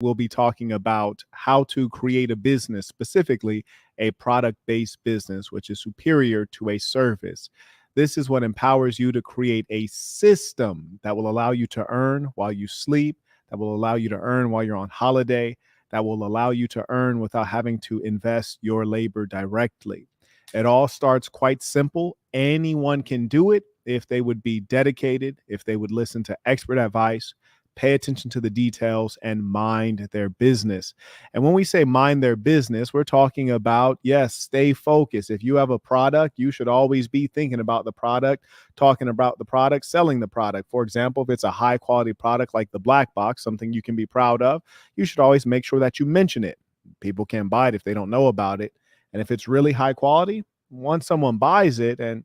we'll be talking about how to create a business, specifically a product based business, which is superior to a service. This is what empowers you to create a system that will allow you to earn while you sleep, that will allow you to earn while you're on holiday, that will allow you to earn without having to invest your labor directly. It all starts quite simple. Anyone can do it if they would be dedicated, if they would listen to expert advice, pay attention to the details, and mind their business. And when we say mind their business, we're talking about, yes, stay focused. If you have a product, you should always be thinking about the product, talking about the product, selling the product. For example, if it's a high quality product like the black box, something you can be proud of, you should always make sure that you mention it. People can't buy it if they don't know about it. And if it's really high quality, once someone buys it and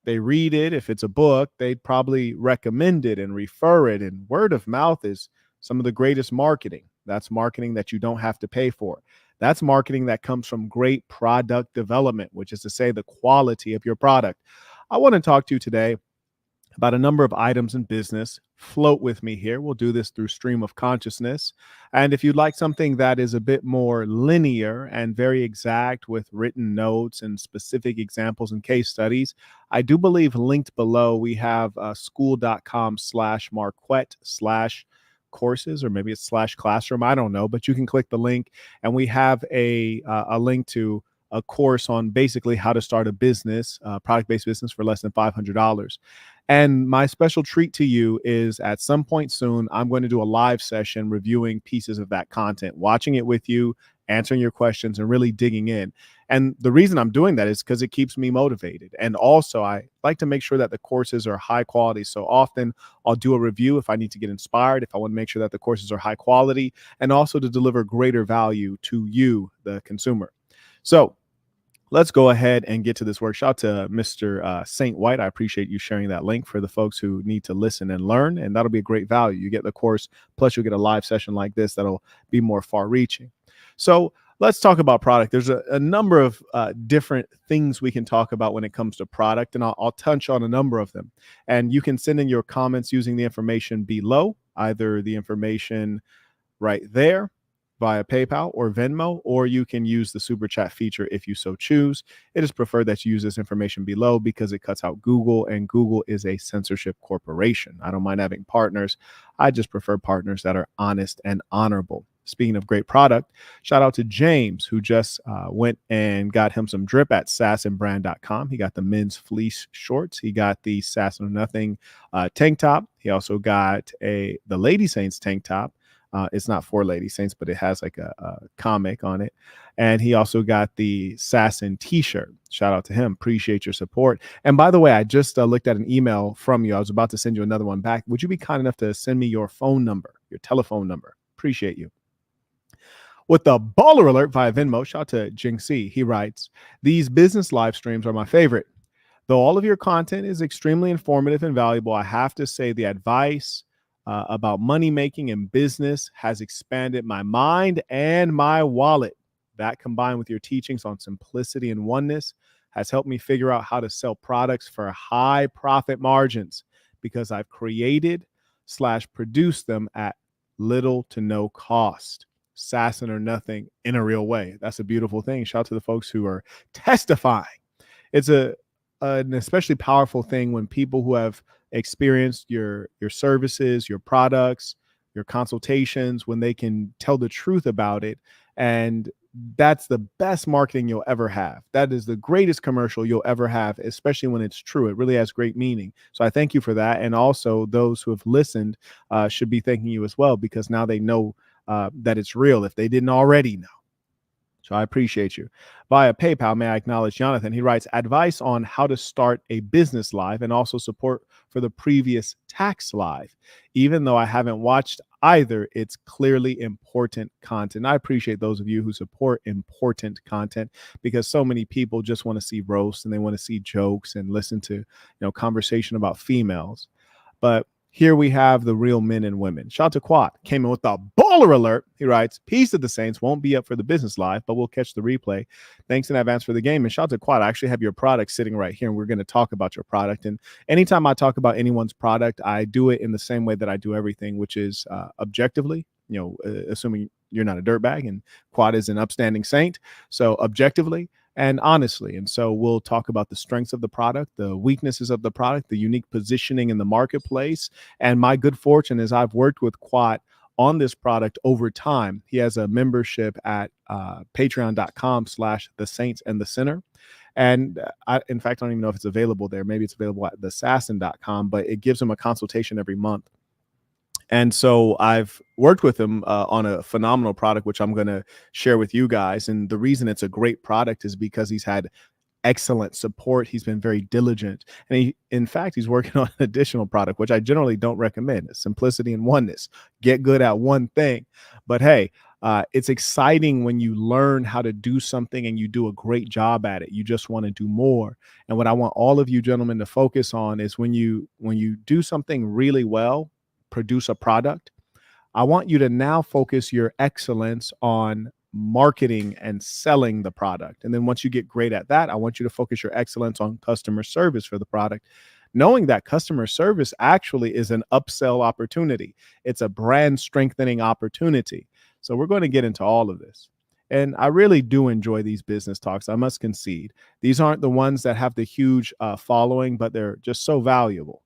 they read it, if it's a book, they'd probably recommend it and refer it. And word of mouth is some of the greatest marketing. That's marketing that you don't have to pay for. That's marketing that comes from great product development, which is to say the quality of your product. I want to talk to you today about a number of items in business. Float with me here. We'll do this through stream of consciousness. And if you'd like something that is a bit more linear and very exact with written notes and specific examples and case studies, I do believe linked below we have school.com/Marquett/courses, or maybe it's /classroom. I don't know, but you can click the link and we have a link to a course on basically how to start a business, product-based business for less than $500. And my special treat to you is at some point soon, I'm going to do a live session reviewing pieces of that content, watching it with you, answering your questions, and really digging in. And the reason I'm doing that is because it keeps me motivated. And also, I like to make sure that the courses are high quality. So often I'll do a review if I need to get inspired, if I want to make sure that the courses are high quality, and also to deliver greater value to you, the consumer. So let's go ahead and get to this work. Shout out to Mr. Saint White. I appreciate you sharing that link for the folks who need to listen and learn, and that'll be a great value. You get the course, plus you'll get a live session like this that'll be more far-reaching. So let's talk about product. There's a number of different things we can talk about when it comes to product, and I'll touch on a number of them. And you can send in your comments using the information below, either the information right there via PayPal or Venmo, or you can use the super chat feature if you so choose. It is preferred that you use this information below because it cuts out Google, and Google is a censorship corporation. I don't mind having partners. I just prefer partners that are honest and honorable. Speaking of great product, shout out to James, who just went and got him some drip at sasandbrand.com. He got the men's fleece shorts. He got the Sass or Nothing tank top. He also got the Lady Saints tank top. It's not for Lady Saints, but it has like a comic on it. And he also got the Sassin t-shirt. Shout out to him. Appreciate your support. And by the way, I just looked at an email from you. I was about to send you another one back. Would you be kind enough to send me your phone number, your telephone number? Appreciate you. With the baller alert via Venmo, shout out to Jinxie. He writes, these business live streams are my favorite. Though all of your content is extremely informative and valuable, I have to say the advice about money making and business has expanded my mind and my wallet. That, combined with your teachings on simplicity and oneness, has helped me figure out how to sell products for high profit margins because I've created/produced them at little to no cost. Sassin or Nothing in a real way. That's a beautiful thing. Shout out to the folks who are testifying. It's an especially powerful thing when people who have experienced your services, your products, your consultations, when they can tell the truth about it. And that's the best marketing you'll ever have. That is the greatest commercial you'll ever have, especially when it's true. It really has great meaning. So I thank you for that. And also those who have listened should be thanking you as well, because now they know that it's real if they didn't already know. So I appreciate you. Via PayPal, may I acknowledge Jonathan? He writes, advice on how to start a business live and also support for the previous tax live. Even though I haven't watched either, it's clearly important content. I appreciate those of you who support important content, because so many people just want to see roasts and they want to see jokes and listen to, conversation about females. But here we have the real men and women. Shout out to Quad. Came in with the baller alert. He writes, peace to the Saints. Won't be up for the business live, but we'll catch the replay. Thanks in advance for the game. And shout out to Quad. I actually have your product sitting right here, and we're going to talk about your product. And anytime I talk about anyone's product, I do it in the same way that I do everything, which is objectively, assuming you're not a dirtbag, and Quad is an upstanding saint. So objectively and honestly. And so we'll talk about the strengths of the product, the weaknesses of the product, the unique positioning in the marketplace. And my good fortune is I've worked with Quad on this product over time. He has a membership at patreon.com/the saints and the sinner. And in fact, I don't even know if it's available there. Maybe it's available at thesassin.com, but it gives him a consultation every month. And so I've worked with him on a phenomenal product, which I'm going to share with you guys. And the reason it's a great product is because he's had excellent support. He's been very diligent. And in fact, he's working on an additional product, which I generally don't recommend. It's simplicity and oneness. Get good at one thing. But hey, it's exciting when you learn how to do something and you do a great job at it. You just want to do more. And what I want all of you gentlemen to focus on is when you do something really well, produce a product, I want you to now focus your excellence on marketing and selling the product. And then once you get great at that, I want you to focus your excellence on customer service for the product, knowing that customer service actually is an upsell opportunity. It's a brand strengthening opportunity. So we're going to get into all of this. And I really do enjoy these business talks. I must concede. These aren't the ones that have the huge following, but they're just so valuable.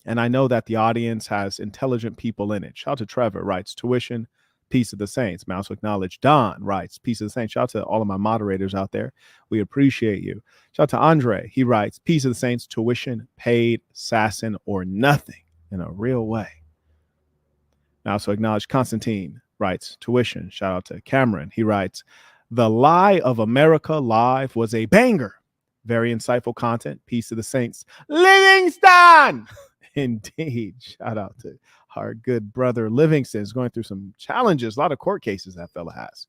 And I know that the audience has intelligent people in it. Shout out to Trevor, writes, tuition, peace of the saints. Mouse acknowledge. Don writes, peace of the saints. Shout out to all of my moderators out there. We appreciate you. Shout out to Andre. He writes, peace of the saints, tuition, paid, assassin, or nothing in a real way. Mouse acknowledge. Constantine writes, tuition. Shout out to Cameron. He writes, the Lie of America Live was a banger. Very insightful content. Peace of the saints. Livingston! Indeed. Shout out to our good brother Livingston. Is going through some challenges, a lot of court cases that fella has.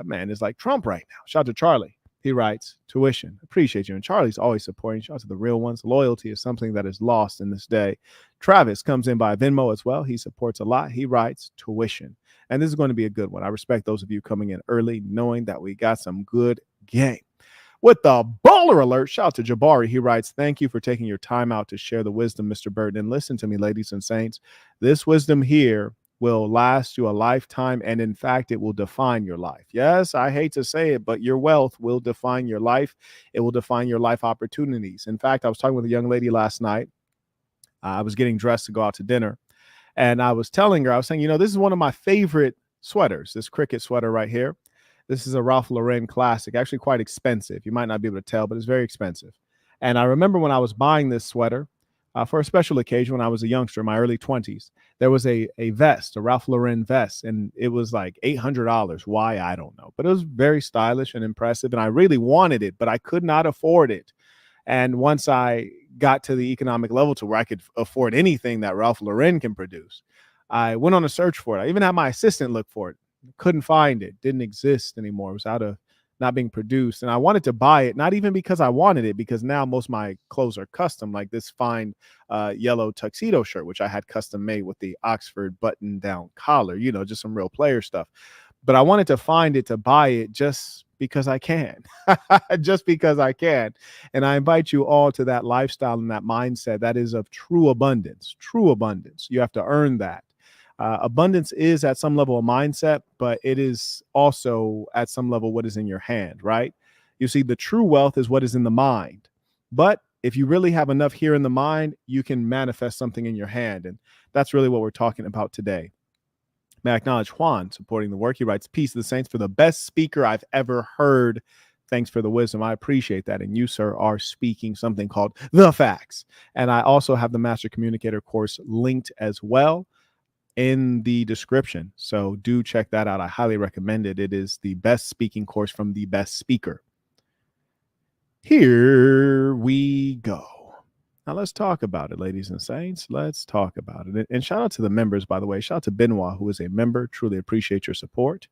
Man, it's like Trump right now. Shout out to Charlie. He writes, tuition. Appreciate you. And Charlie's always supporting. Shout out to the real ones. Loyalty is something that is lost in this day. Travis comes in by Venmo as well. He supports a lot. He writes, tuition. And this is going to be a good one. I respect those of you coming in early, knowing that we got some good game. With the bowler alert, shout out to Jabari. He writes, thank you for taking your time out to share the wisdom, Mr. Burton. And listen to me, ladies and saints. This wisdom here will last you a lifetime. And in fact, it will define your life. Yes, I hate to say it, but your wealth will define your life. It will define your life opportunities. In fact, I was talking with a young lady last night. I was getting dressed to go out to dinner. And I was telling her, I was saying, this is one of my favorite sweaters, this cricket sweater right here. This is a Ralph Lauren classic, actually quite expensive. You might not be able to tell, but it's very expensive. And I remember when I was buying this sweater for a special occasion when I was a youngster in my early 20s, there was a vest, a Ralph Lauren vest, and it was like $800. Why? I don't know. But it was very stylish and impressive, and I really wanted it, but I could not afford it. And once I got to the economic level to where I could afford anything that Ralph Lauren can produce, I went on a search for it. I even had my assistant look for it. Couldn't find it. Didn't exist anymore. It was out of not being produced. And I wanted to buy it, not even because I wanted it, because now most of my clothes are custom, like this fine yellow tuxedo shirt, which I had custom made with the Oxford button down collar, just some real player stuff. But I wanted to find it to buy it just because I can, just because I can. And I invite you all to that lifestyle and that mindset that is of true abundance, true abundance. You have to earn that. Abundance is at some level a mindset, but it is also at some level what is in your hand, right? You see, the true wealth is what is in the mind. But if you really have enough here in the mind, you can manifest something in your hand. And that's really what we're talking about today. May I acknowledge Juan supporting the work. He writes, peace of the saints, for the best speaker I've ever heard. Thanks for the wisdom. I appreciate that. And you, sir, are speaking something called The Facts. And I also have the Master Communicator course linked as well in the description. So do check that out. I highly recommend it. It is the best speaking course from the best speaker. Here we go. Now let's talk about it, ladies and saints. Let's talk about it. And shout out to the members, by the way. Shout out to Benoit, who is a member. Truly appreciate your support.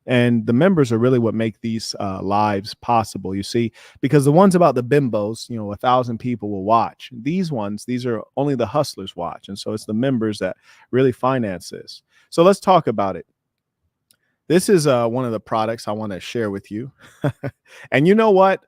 And the members are really what make these lives possible, you see, because the ones about the bimbos, 1,000 people will watch. These are only the hustlers watch. And so it's the members that really finance this. So let's talk about it. This is one of the products I want to share with you. And you know what?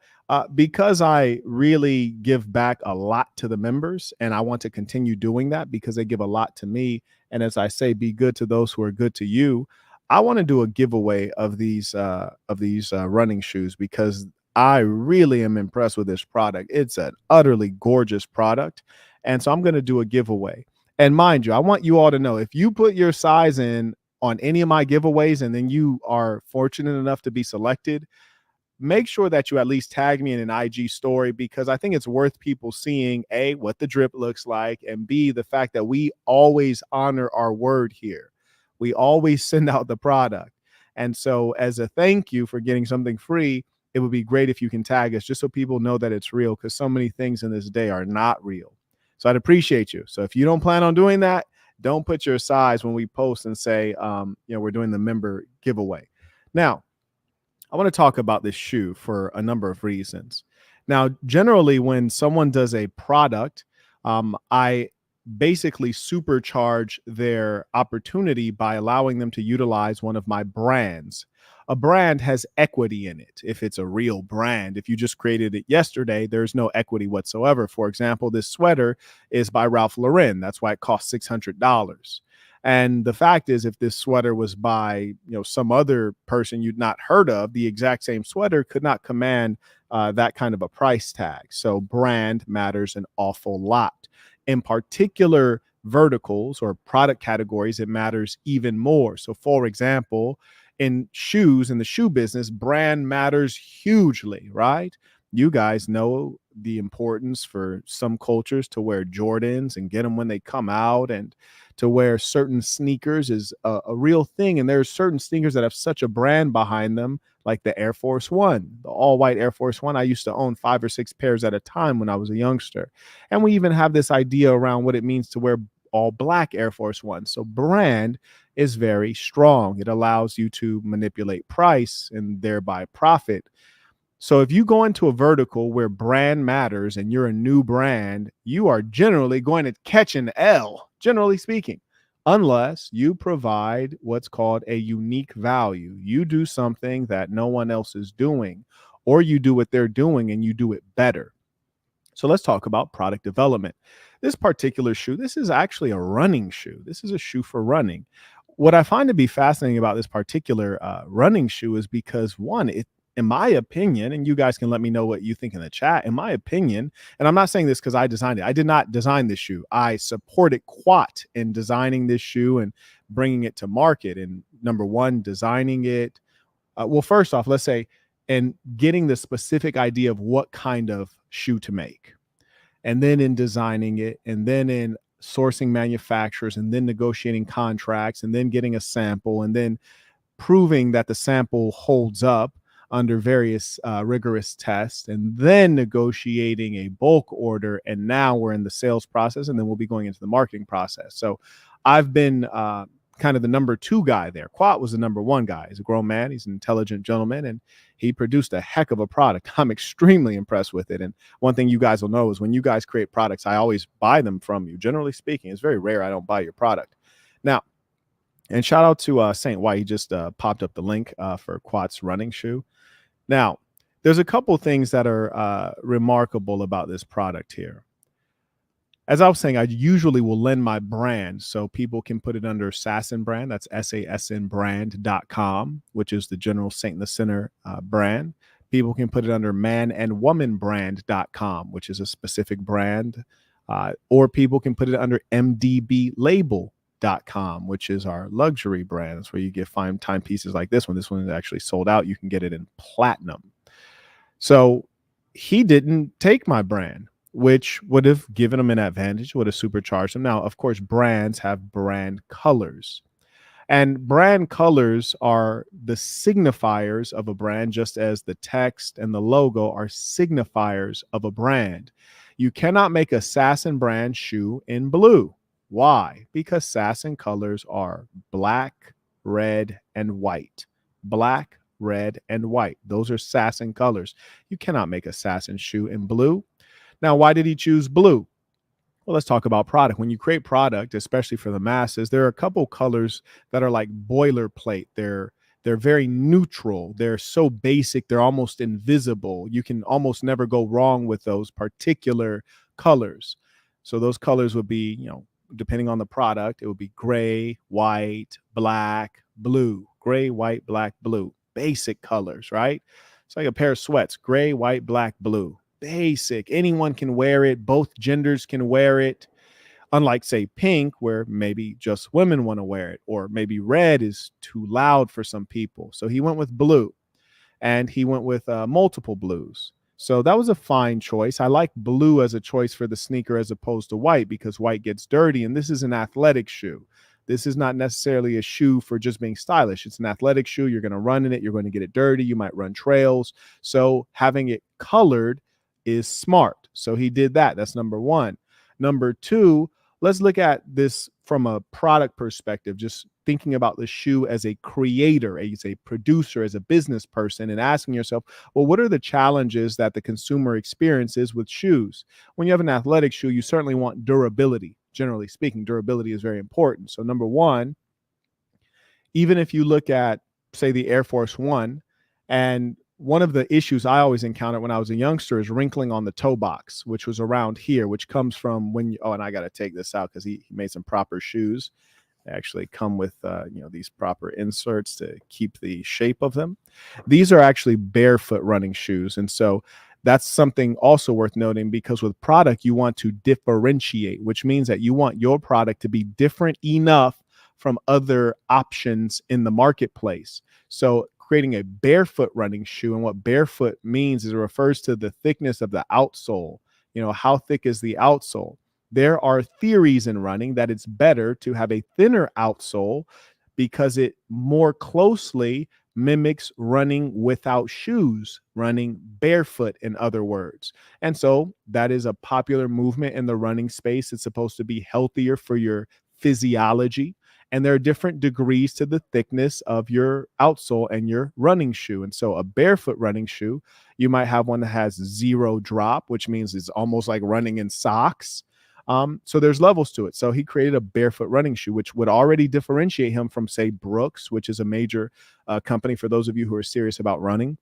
Because I really give back a lot to the members, and I want to continue doing that because they give a lot to me And as I say, be good to those who are good to you. I want to do a giveaway of these running shoes because I really am impressed with this product. It's an utterly gorgeous product. And so I'm going to do a giveaway. And mind you, I want you all to know if you put your size in on any of my giveaways and then you are fortunate enough to be selected, make sure that you at least tag me in an IG story because I think it's worth people seeing A, what the drip looks like, and B, the fact that we always honor our word here. We always send out the product. And so, as a thank you for getting something free, it would be great if you can tag us just so people know that it's real because so many things in this day are not real. So, I'd appreciate you. So, if you don't plan on doing that, don't put your size when we post and say, we're doing the member giveaway. Now, I want to talk about this shoe for a number of reasons. Now, generally, when someone does a product, I basically supercharge their opportunity by allowing them to utilize one of my brands. A brand has equity in it if it's a real brand. If you just created it yesterday, there's no equity whatsoever. For example, this sweater is by Ralph Lauren. That's why it costs $600. And the fact is, if this sweater was by some other person you'd not heard of, the exact same sweater could not command that kind of a price tag. So brand matters an awful lot. In particular verticals or product categories, it matters even more. So, for example, in shoes, in the shoe business, brand matters hugely, right? You guys know the importance for some cultures to wear Jordans and get them when they come out, and to wear certain sneakers is a real thing. And there's certain sneakers that have such a brand behind them, like the Air Force One, the all white Air Force One. I used to own 5 or 6 pairs at a time when I was a youngster. And we even have this idea around what it means to wear all black Air Force One. So brand is very strong. It allows you to manipulate price and thereby profit. So if you go into a vertical where brand matters and you're a new brand, you are generally going to catch an L, generally speaking, unless you provide what's called a unique value. You do something that no one else is doing, or you do what they're doing and you do it better. So let's talk about product development. This particular shoe, this is actually a running shoe. This is a shoe for running. What I find to be fascinating about this particular running shoe is because, one, in my opinion, and you guys can let me know what you think in the chat, in my opinion, and I'm not saying this because I designed it. I did not design this shoe. I supported Quat in designing this shoe and bringing it to market. And number one, designing it. Well, first off, let's say, and getting the specific idea of what kind of shoe to make. And then in designing it, and then in sourcing manufacturers, and then negotiating contracts, and then getting a sample, and then proving that the sample holds up under various rigorous tests, and then negotiating a bulk order. And now we're in the sales process, and then we'll be going into the marketing process. So I've been kind of the number 2 guy there. Quat was the number 1 guy. He's a grown man. He's an intelligent gentleman, and he produced a heck of a product. I'm extremely impressed with it. And one thing you guys will know is when you guys create products, I always buy them from you. Generally speaking, it's very rare I don't buy your product. Now, and shout out to Saint White. He just popped up the link for Quat's running shoe. Now, there's a couple things that are remarkable about this product here. As I was saying, I usually will lend my brand so people can put it under Sasson brand. That's SASNbrand.com, which is the General Saint in the Center brand. People can put it under manandwomanbrand.com, which is a specific brand. Or people can put it under mdblabel.com, which is our luxury brand. That's where you get fine timepieces like this one. This one is actually sold out. You can get it in platinum. So he didn't take my brand, which would have given him an advantage, would have supercharged him. Now, of course, brands have brand colors. And brand colors are the signifiers of a brand, just as the text and the logo are signifiers of a brand. You cannot make a Sasson brand shoe in blue. Why? Because Sasson colors are black, red, and white. Black, red, and white. Those are Sasson colors. You cannot make a Sasson shoe in blue. Now, why did he choose blue? Well, let's talk about product. When you create product, especially for the masses, there are a couple colors that are like boilerplate. They're very neutral. They're so basic, they're almost invisible. You can almost never go wrong with those particular colors. So those colors would be, depending on the product, it would be gray, white, black, blue. Gray, white, black, blue. Basic colors, right? It's like a pair of sweats. Gray, white, black, blue. Basic. Anyone can wear it. Both genders can wear it. Unlike, say, pink, where maybe just women want to wear it, or maybe red is too loud for some people. So he went with blue, and he went with multiple blues. So that was a fine choice. I like blue as a choice for the sneaker as opposed to white, because white gets dirty, and this is an athletic shoe. This is not necessarily a shoe for just being stylish. It's an athletic shoe. You're going to run in it. You're going to get it dirty. You might run trails. So having it colored is smart. So he did that. That's number one. Number two, let's look at this from a product perspective, just thinking about the shoe as a creator, as a producer, as a business person, and asking yourself, well, what are the challenges that the consumer experiences with shoes? When you have an athletic shoe, you certainly want durability. Generally speaking, durability is very important. So number one, even if you look at, say, the Air Force One, and one of the issues I always encountered when I was a youngster is wrinkling on the toe box, which was around here, which comes from when you, oh, and I got to take this out because he made some proper shoes. They actually come with, these proper inserts to keep the shape of them. These are actually barefoot running shoes. And so that's something also worth noting, because with product, you want to differentiate, which means that you want your product to be different enough from other options in the marketplace. So creating a barefoot running shoe, and what barefoot means is it refers to the thickness of the outsole. How thick is the outsole? There are theories in running that it's better to have a thinner outsole because it more closely mimics running without shoes, running barefoot, in other words. And so that is a popular movement in the running space. It's supposed to be healthier for your physiology. And there are different degrees to the thickness of your outsole and your running shoe. And so a barefoot running shoe, you might have one that has 0 drop, which means it's almost like running in socks. So there's levels to it. So he created a barefoot running shoe, which would already differentiate him from, say, Brooks, which is a major company for those of you who are serious about running.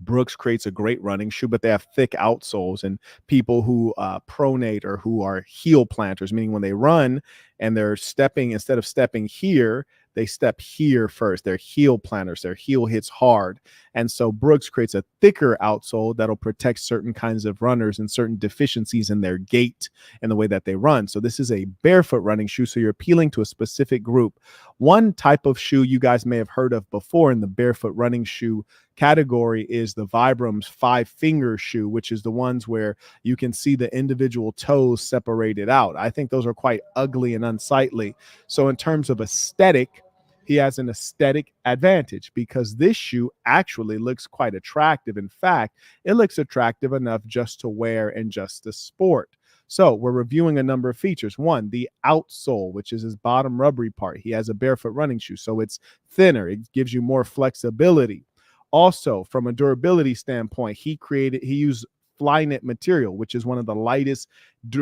Brooks creates a great running shoe, but they have thick outsoles, and people who pronate, or who are heel planters, meaning when they run and they're stepping, instead of stepping here, they step here first. They're heel planters. Their heel hits hard. And so Brooks creates a thicker outsole that'll protect certain kinds of runners and certain deficiencies in their gait and the way that they run. So this is a barefoot running shoe. So you're appealing to a specific group. One type of shoe you guys may have heard of before in the barefoot running shoe category is the Vibram's 5-finger shoe, which is the ones where you can see the individual toes separated out. I think those are quite ugly and unsightly. So in terms of aesthetic, he has an aesthetic advantage, because this shoe actually looks quite attractive. In fact, it looks attractive enough just to wear and just to sport. So we're reviewing a number of features. One, the outsole, which is his bottom rubbery part. He has a barefoot running shoe, so it's thinner. It gives you more flexibility. Also, from a durability standpoint, he used Flyknit material, which is one of the lightest,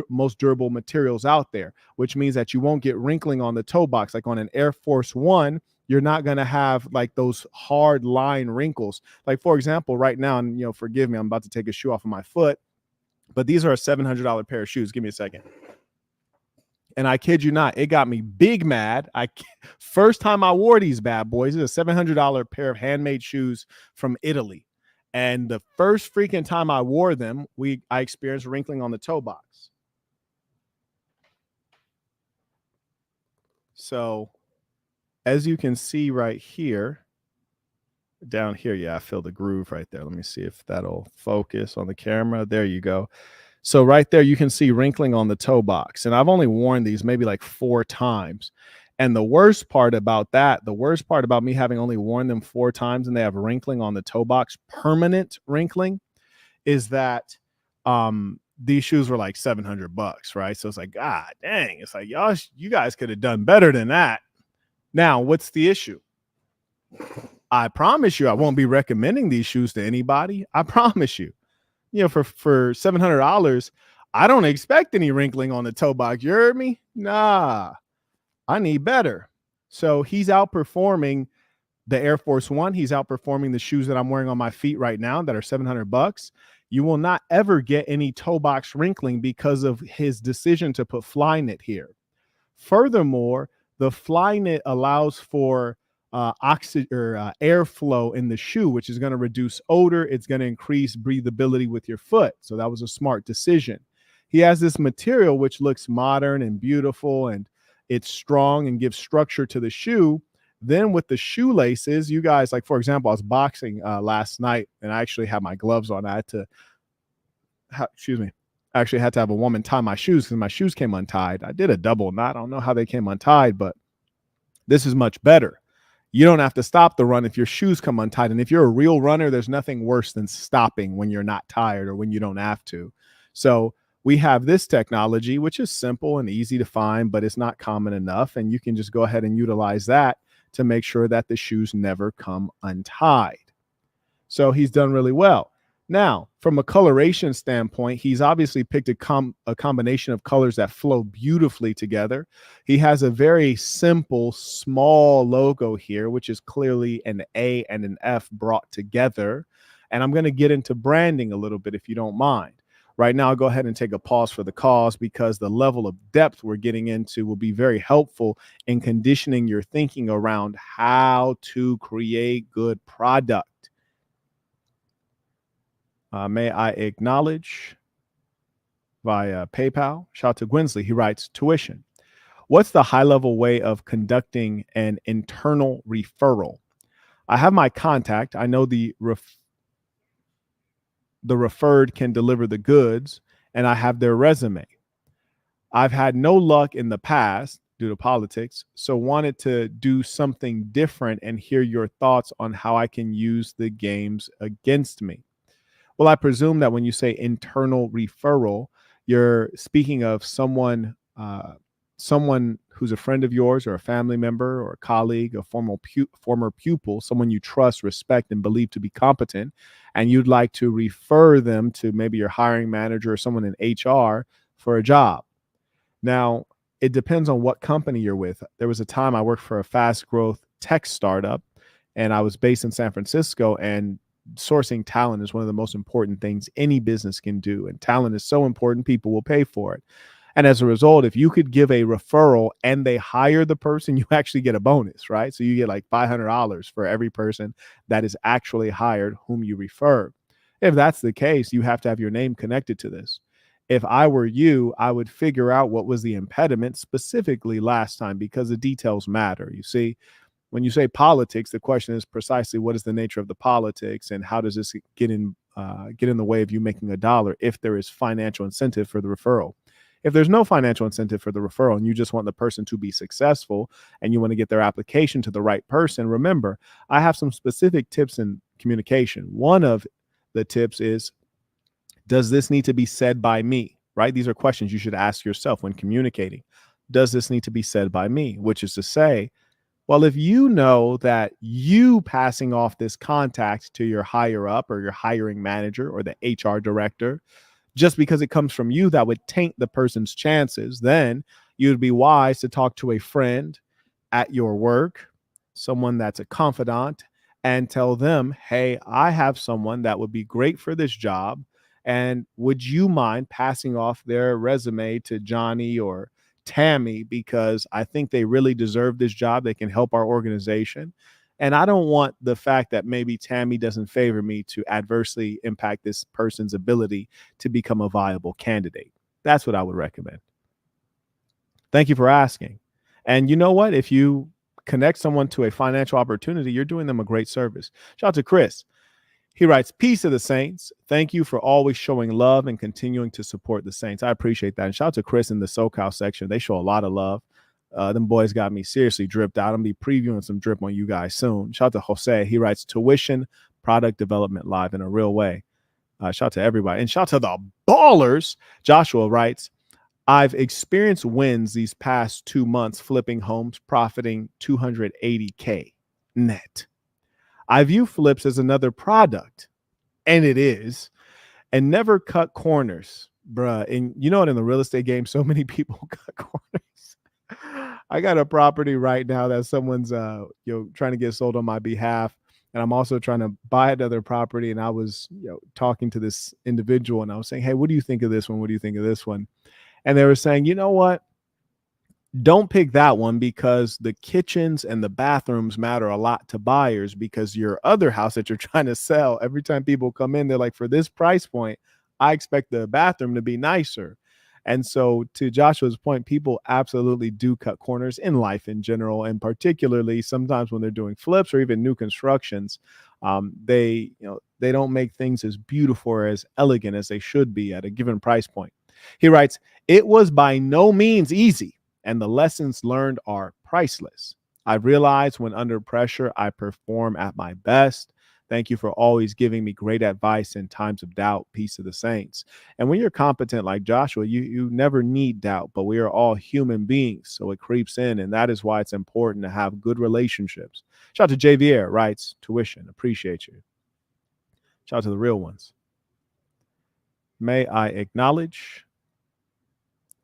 most durable materials out there, which means that you won't get wrinkling on the toe box. Like on an Air Force One, you're not going to have like those hard line wrinkles. Like, for example, right now, and forgive me, I'm about to take a shoe off of my foot, but these are a $700 pair of shoes. Give me a second. And I kid you not, it got me big mad. First time I wore these bad boys, it's a $700 pair of handmade shoes from Italy. And the first freaking time I wore them, I experienced wrinkling on the toe box. So as you can see right here, down here, yeah, I feel the groove right there. Let me see if that'll focus on the camera. There you go. So right there, you can see wrinkling on the toe box. And I've only worn these maybe like 4 times. And the worst part about me having only worn them 4 times and they have wrinkling on the toe box, permanent wrinkling, is that these shoes were like $700, right? So it's like, God dang, it's like, y'all, you guys could have done better than that. Now, what's the issue? I promise you, I won't be recommending these shoes to anybody. I promise you. For $700, I don't expect any wrinkling on the toe box. You heard me? Nah, I need better. So he's outperforming the Air Force One. He's outperforming the shoes that I'm wearing on my feet right now that are $700. You will not ever get any toe box wrinkling because of his decision to put Flyknit here. Furthermore, the Flyknit allows for oxygen or airflow in the shoe, which is going to reduce odor. It's going to increase breathability with your foot. So that was a smart decision. He has this material which looks modern and beautiful, and it's strong and gives structure to the shoe. Then with the shoelaces, you guys, like for example, I was boxing last night, and I actually had my gloves on. I had to, excuse me, I actually had to have a woman tie my shoes because my shoes came untied. I did a double knot. I don't know how they came untied, but this is much better. You don't have to stop the run if your shoes come untied. And if you're a real runner, there's nothing worse than stopping when you're not tired or when you don't have to. So we have this technology, which is simple and easy to find, but it's not common enough. And you can just go ahead and utilize that to make sure that the shoes never come untied. So he's done really well. Now, from a coloration standpoint, he's obviously picked a combination of colors that flow beautifully together. He has a very simple, small logo here, which is clearly an A and an F brought together. And I'm going to get into branding a little bit if you don't mind. Right now, I'll go ahead and take a pause for the cause because the level of depth we're getting into will be very helpful in conditioning your thinking around how to create good product. May I acknowledge via PayPal? Shout out to Gwensley. He writes, tuition. What's the high-level way of conducting an internal referral? I have my contact. I know the referred can deliver the goods, and I have their resume. I've had no luck in the past due to politics, so wanted to do something different and hear your thoughts on how I can use the games against me. Well, I presume that when you say internal referral, you're speaking of someone who's a friend of yours or a family member or a colleague, a former pupil, someone you trust, respect, and believe to be competent, and you'd like to refer them to maybe your hiring manager or someone in HR for a job. Now, it depends on what company you're with. There was a time I worked for a fast growth tech startup, and I was based in San Francisco, and sourcing talent is one of the most important things any business can do. And talent is so important, people will pay for it. And as a result, if you could give a referral and they hire the person, you actually get a bonus, right? So you get like $500 for every person that is actually hired whom you refer. If that's the case, you have to have your name connected to this. If I were you, I would figure out what was the impediment specifically last time, because the details matter. You see, when you say politics, the question is precisely what is the nature of the politics and how does this get in the way of you making a dollar if there is financial incentive for the referral. If there's no financial incentive for the referral and you just want the person to be successful and you want to get their application to the right person, remember, I have some specific tips in communication. One of the tips is, does this need to be said by me, right? These are questions you should ask yourself when communicating. Does this need to be said by me? Which is to say, well, if you know that you passing off this contact to your higher up or your hiring manager or the HR director, just because it comes from you, that would taint the person's chances, then you'd be wise to talk to a friend at your work, someone that's a confidant, and tell them, hey, I have someone that would be great for this job. And would you mind passing off their resume to Johnny or Tammy, because I think they really deserve this job. They can help our organization. And I don't want the fact that maybe Tammy doesn't favor me to adversely impact this person's ability to become a viable candidate. That's what I would recommend. Thank you for asking. And you know what? If you connect someone to a financial opportunity, you're doing them a great service. Shout out to Chris. He writes, peace to the saints. Thank you for always showing love and continuing to support the saints. I appreciate that. And shout out to Chris in the SoCal section. They show a lot of love. Them boys got me seriously dripped out. I'm going to be previewing some drip on you guys soon. Shout out to Jose. He writes, tuition, product development live in a real way. Shout out to everybody. And shout out to the ballers. Joshua writes, I've experienced wins these past 2 months flipping homes, profiting $280K net. I view flips as another product, and it is, and never cut corners, bruh. And you know what? In the real estate game, so many people cut corners. I got a property right now that someone's trying to get sold on my behalf, and I'm also trying to buy another property. And I was talking to this individual, and I was saying, hey, what do you think of this one? What do you think of this one? And they were saying, you know what? Don't pick that one because the kitchens and the bathrooms matter a lot to buyers, because your other house that you're trying to sell, every time people come in, they're like, for this price point, I expect the bathroom to be nicer. And so, to Joshua's point, people absolutely do cut corners in life in general, and particularly sometimes when they're doing flips or even new constructions. They don't make things as beautiful or as elegant as they should be at a given price point. He writes, "It was by no means easy, and the lessons learned are priceless. I've realized when under pressure, I perform at my best. Thank you for always giving me great advice in times of doubt. Peace to the saints." And when you're competent like Joshua, you never need doubt, but we are all human beings, so it creeps in, and that is why it's important to have good relationships. Shout out to Javier, writes, "Tuition, appreciate you." Shout out to the real ones. May I acknowledge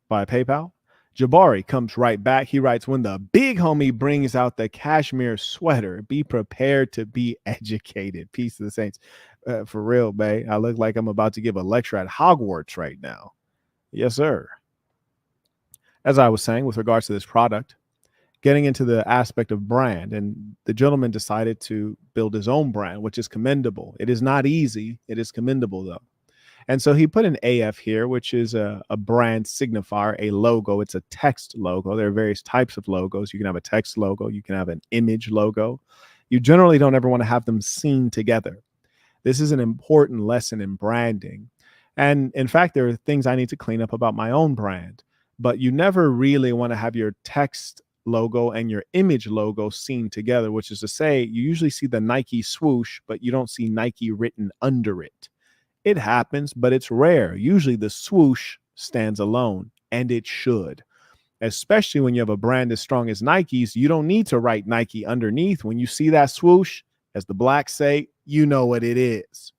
by PayPal? Jabari comes right back. He writes, "When the big homie brings out the cashmere sweater, be prepared to be educated." Peace to the saints. For real, Bay. I look like I'm about to give a lecture at Hogwarts right now. Yes, sir. As I was saying, with regards to this product, getting into the aspect of brand, and the gentleman decided to build his own brand, which is commendable. It is not easy. It is commendable, though. And so he put an AF here, which is a brand signifier, a logo. It's a text logo. There are various types of logos. You can have a text logo. You can have an image logo. You generally don't ever want to have them seen together. This is an important lesson in branding. And in fact, there are things I need to clean up about my own brand. But you never really want to have your text logo and your image logo seen together, which is to say, you usually see the Nike swoosh, but you don't see Nike written under it. It happens, but it's rare. Usually the swoosh stands alone, and it should. Especially when you have a brand as strong as Nike's, you don't need to write Nike underneath. When you see that swoosh, as the blacks say, you know what it is.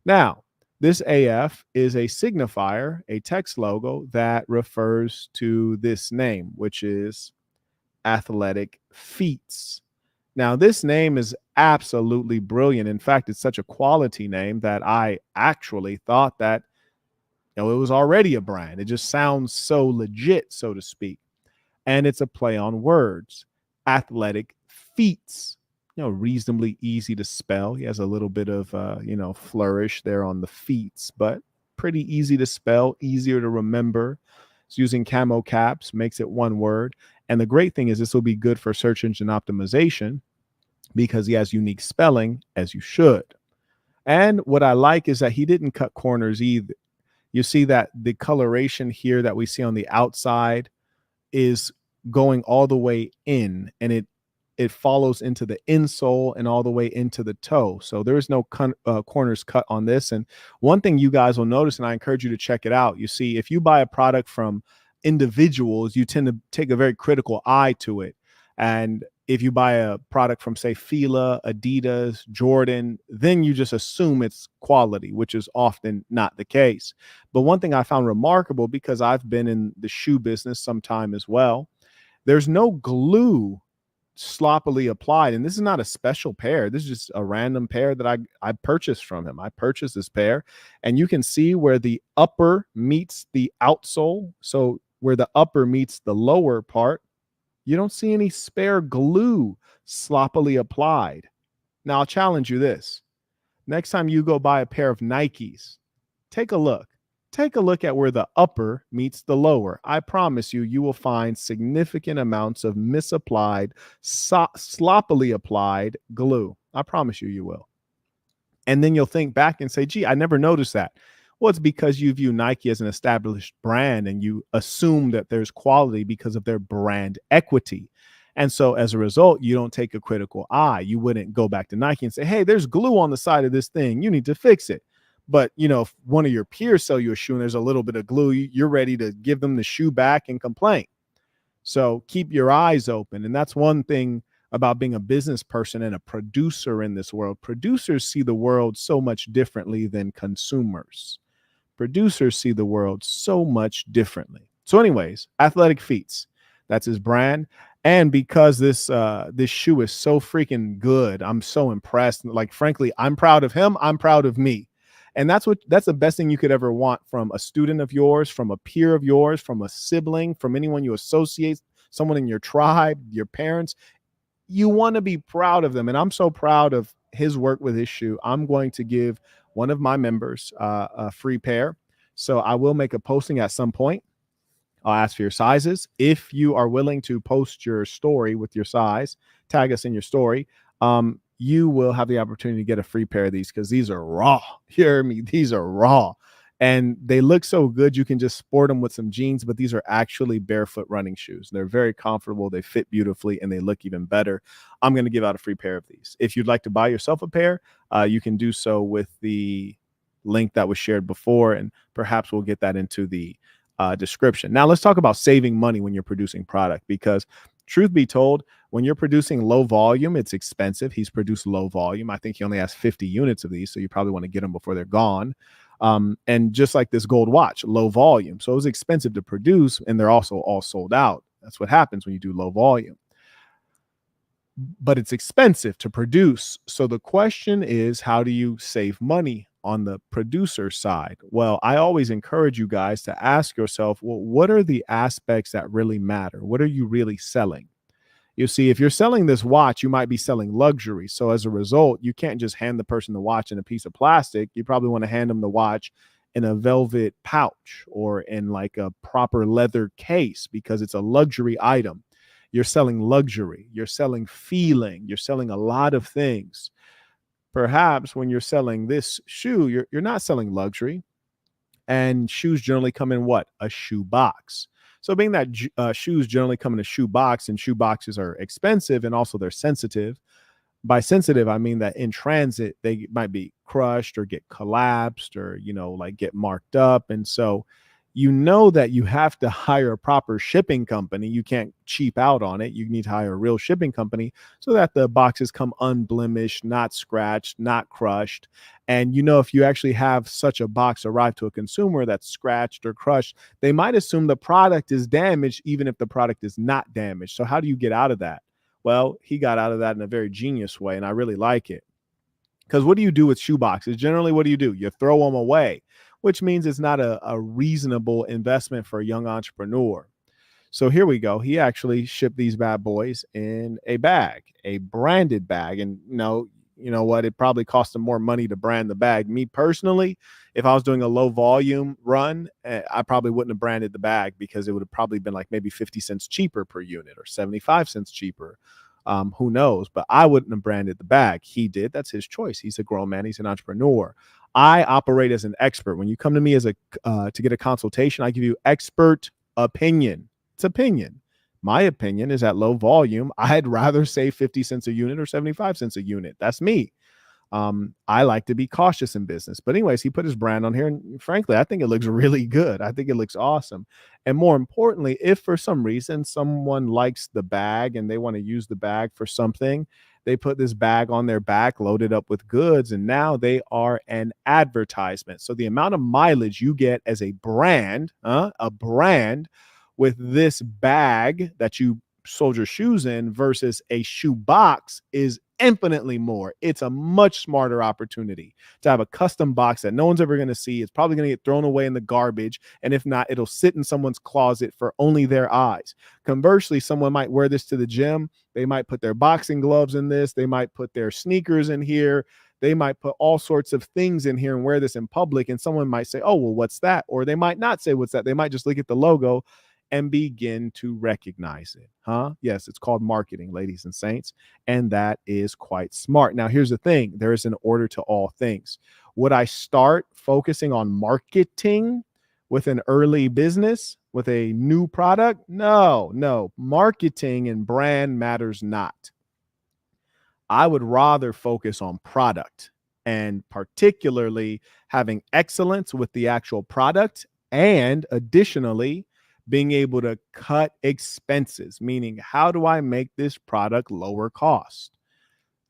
Now, this AF is a signifier, a text logo that refers to this name, which is Athletic Feats. Now, this name is absolutely brilliant. In fact, it's such a quality name that I actually thought that it was already a brand. It just sounds so legit, so to speak. And it's a play on words. Athletic Feats, reasonably easy to spell. He has a little bit of, flourish there on the feats, but pretty easy to spell, easier to remember. It's using camo caps, makes it one word. And the great thing is this will be good for search engine optimization because he has unique spelling, as you should. And what I like is that he didn't cut corners either. You see that the coloration here that we see on the outside is going all the way in, and it follows into the insole and all the way into the toe. So there is no corners cut on this. And one thing you guys will notice, and I encourage you to check it out, you see, if you buy a product from individuals, you tend to take a very critical eye to it. And if you buy a product from, say, Fila, Adidas, Jordan, then you just assume it's quality, which is often not the case. But one thing I found remarkable, because I've been in the shoe business some time as well, there's no glue sloppily applied. And this is not a special pair. This is just a random pair that I purchased from him. I purchased this pair, and you can see where the upper meets the outsole. So where the upper meets the lower part, you don't see any spare glue sloppily applied. Now, I'll challenge you this. Next time you go buy a pair of Nikes, take a look. Take a look at where the upper meets the lower. I promise you, you will find significant amounts of misapplied, sloppily applied glue. I promise you, you will. And then you'll think back and say, gee, I never noticed that. Well, it's because you view Nike as an established brand and you assume that there's quality because of their brand equity. And so as a result, you don't take a critical eye. You wouldn't go back to Nike and say, hey, there's glue on the side of this thing. You need to fix it. But, if one of your peers sell you a shoe and there's a little bit of glue, you're ready to give them the shoe back and complain. So keep your eyes open. And that's one thing about being a business person and a producer in this world. Producers see the world so much differently than consumers. Producers see the world so much differently. So anyways, Athletic Feats, that's his brand. And because this shoe is so freaking good, I'm so impressed. Like, frankly, I'm proud of him. I'm proud of me. And that's the best thing you could ever want from a student of yours, from a peer of yours, from a sibling, from anyone you associate someone in your tribe, your parents, you want to be proud of them. And I'm so proud of his work with his shoe. I'm going to give one of my members a free pair. So I will make a posting at some point. I'll ask for your sizes. If you are willing to post your story with your size, tag us in your story. You will have the opportunity to get a free pair of these because these are raw. You hear me? These are raw. And they look so good. You can just sport them with some jeans, but these are actually barefoot running shoes. They're very comfortable. They fit beautifully and they look even better. I'm going to give out a free pair of these. If you'd like to buy yourself a pair, you can do so with the link that was shared before, and perhaps we'll get that into the description. Now let's talk about saving money when you're producing product, because truth be told, when you're producing low volume, it's expensive. He's produced low volume. I think he only has 50 units of these, so you probably want to get them before they're gone. And just like this gold watch, low volume. So it was expensive to produce, and they're also all sold out. That's what happens when you do low volume. But it's expensive to produce. So the question is, how do you save money on the producer side? Well, I always encourage you guys to ask yourself, well, what are the aspects that really matter? What are you really selling? You see, if you're selling this watch, you might be selling luxury. So as a result, you can't just hand the person the watch in a piece of plastic. You probably want to hand them the watch in a velvet pouch or in like a proper leather case, because it's a luxury item. You're selling luxury. You're selling feeling. You're selling a lot of things. Perhaps when you're selling this shoe, you're not selling luxury. And shoes generally come in what? A shoe box. So being that shoes generally come in a shoe box, and shoe boxes are expensive and also they're sensitive. By sensitive, I mean that in transit, they might be crushed or get collapsed or, like get marked up. And so that you have to hire a proper shipping company. You can't cheap out on it. You need to hire a real shipping company so that the boxes come unblemished, not scratched, not crushed. And if you actually have such a box arrive to a consumer that's scratched or crushed, they might assume the product is damaged, even if the product is not damaged. So how do you get out of that? Well, he got out of that in a very genius way, and I really like it. Because what do you do with shoe boxes? Generally, what do? You throw them away, which means it's not a reasonable investment for a young entrepreneur. So here we go. He actually shipped these bad boys in a bag, a branded bag. And you know what? It probably cost him more money to brand the bag. Me personally, if I was doing a low volume run, I probably wouldn't have branded the bag, because it would have probably been like maybe 50 cents cheaper per unit or 75 cents cheaper. Who knows? But I wouldn't have branded the bag. He did. That's his choice. He's a grown man. He's an entrepreneur. I operate as an expert. When you come to me as to get a consultation, I give you expert opinion. It's opinion. My opinion is at low volume, I'd rather save 50 cents a unit or 75 cents a unit. That's me. I like to be cautious in business. But anyways, he put his brand on here, and frankly, I think it looks really good. I think it looks awesome. And more importantly, if for some reason someone likes the bag and they want to use the bag for something, they put this bag on their back, loaded up with goods, and now they are an advertisement. So the amount of mileage you get as a brand with this bag that you sold your shoes in versus a shoe box is infinitely more. It's a much smarter opportunity to have a custom box that no one's ever going to see. It's probably going to get thrown away in the garbage. And if not, it'll sit in someone's closet for only their eyes. Conversely, someone might wear this to the gym. They might put their boxing gloves in this. They might put their sneakers in here. They might put all sorts of things in here and wear this in public. And someone might say, oh, well, what's that? Or they might not say, what's that? They might just look at the logo and begin to recognize it. Yes, it's called marketing, ladies and saints. And that is quite smart. Now, here's the thing. There is an order to all things. Would I start focusing on marketing with an early business, with a new product? No. Marketing and brand matters not. I would rather focus on product, and particularly having excellence with the actual product, and additionally being able to cut expenses, meaning how do I make this product lower cost?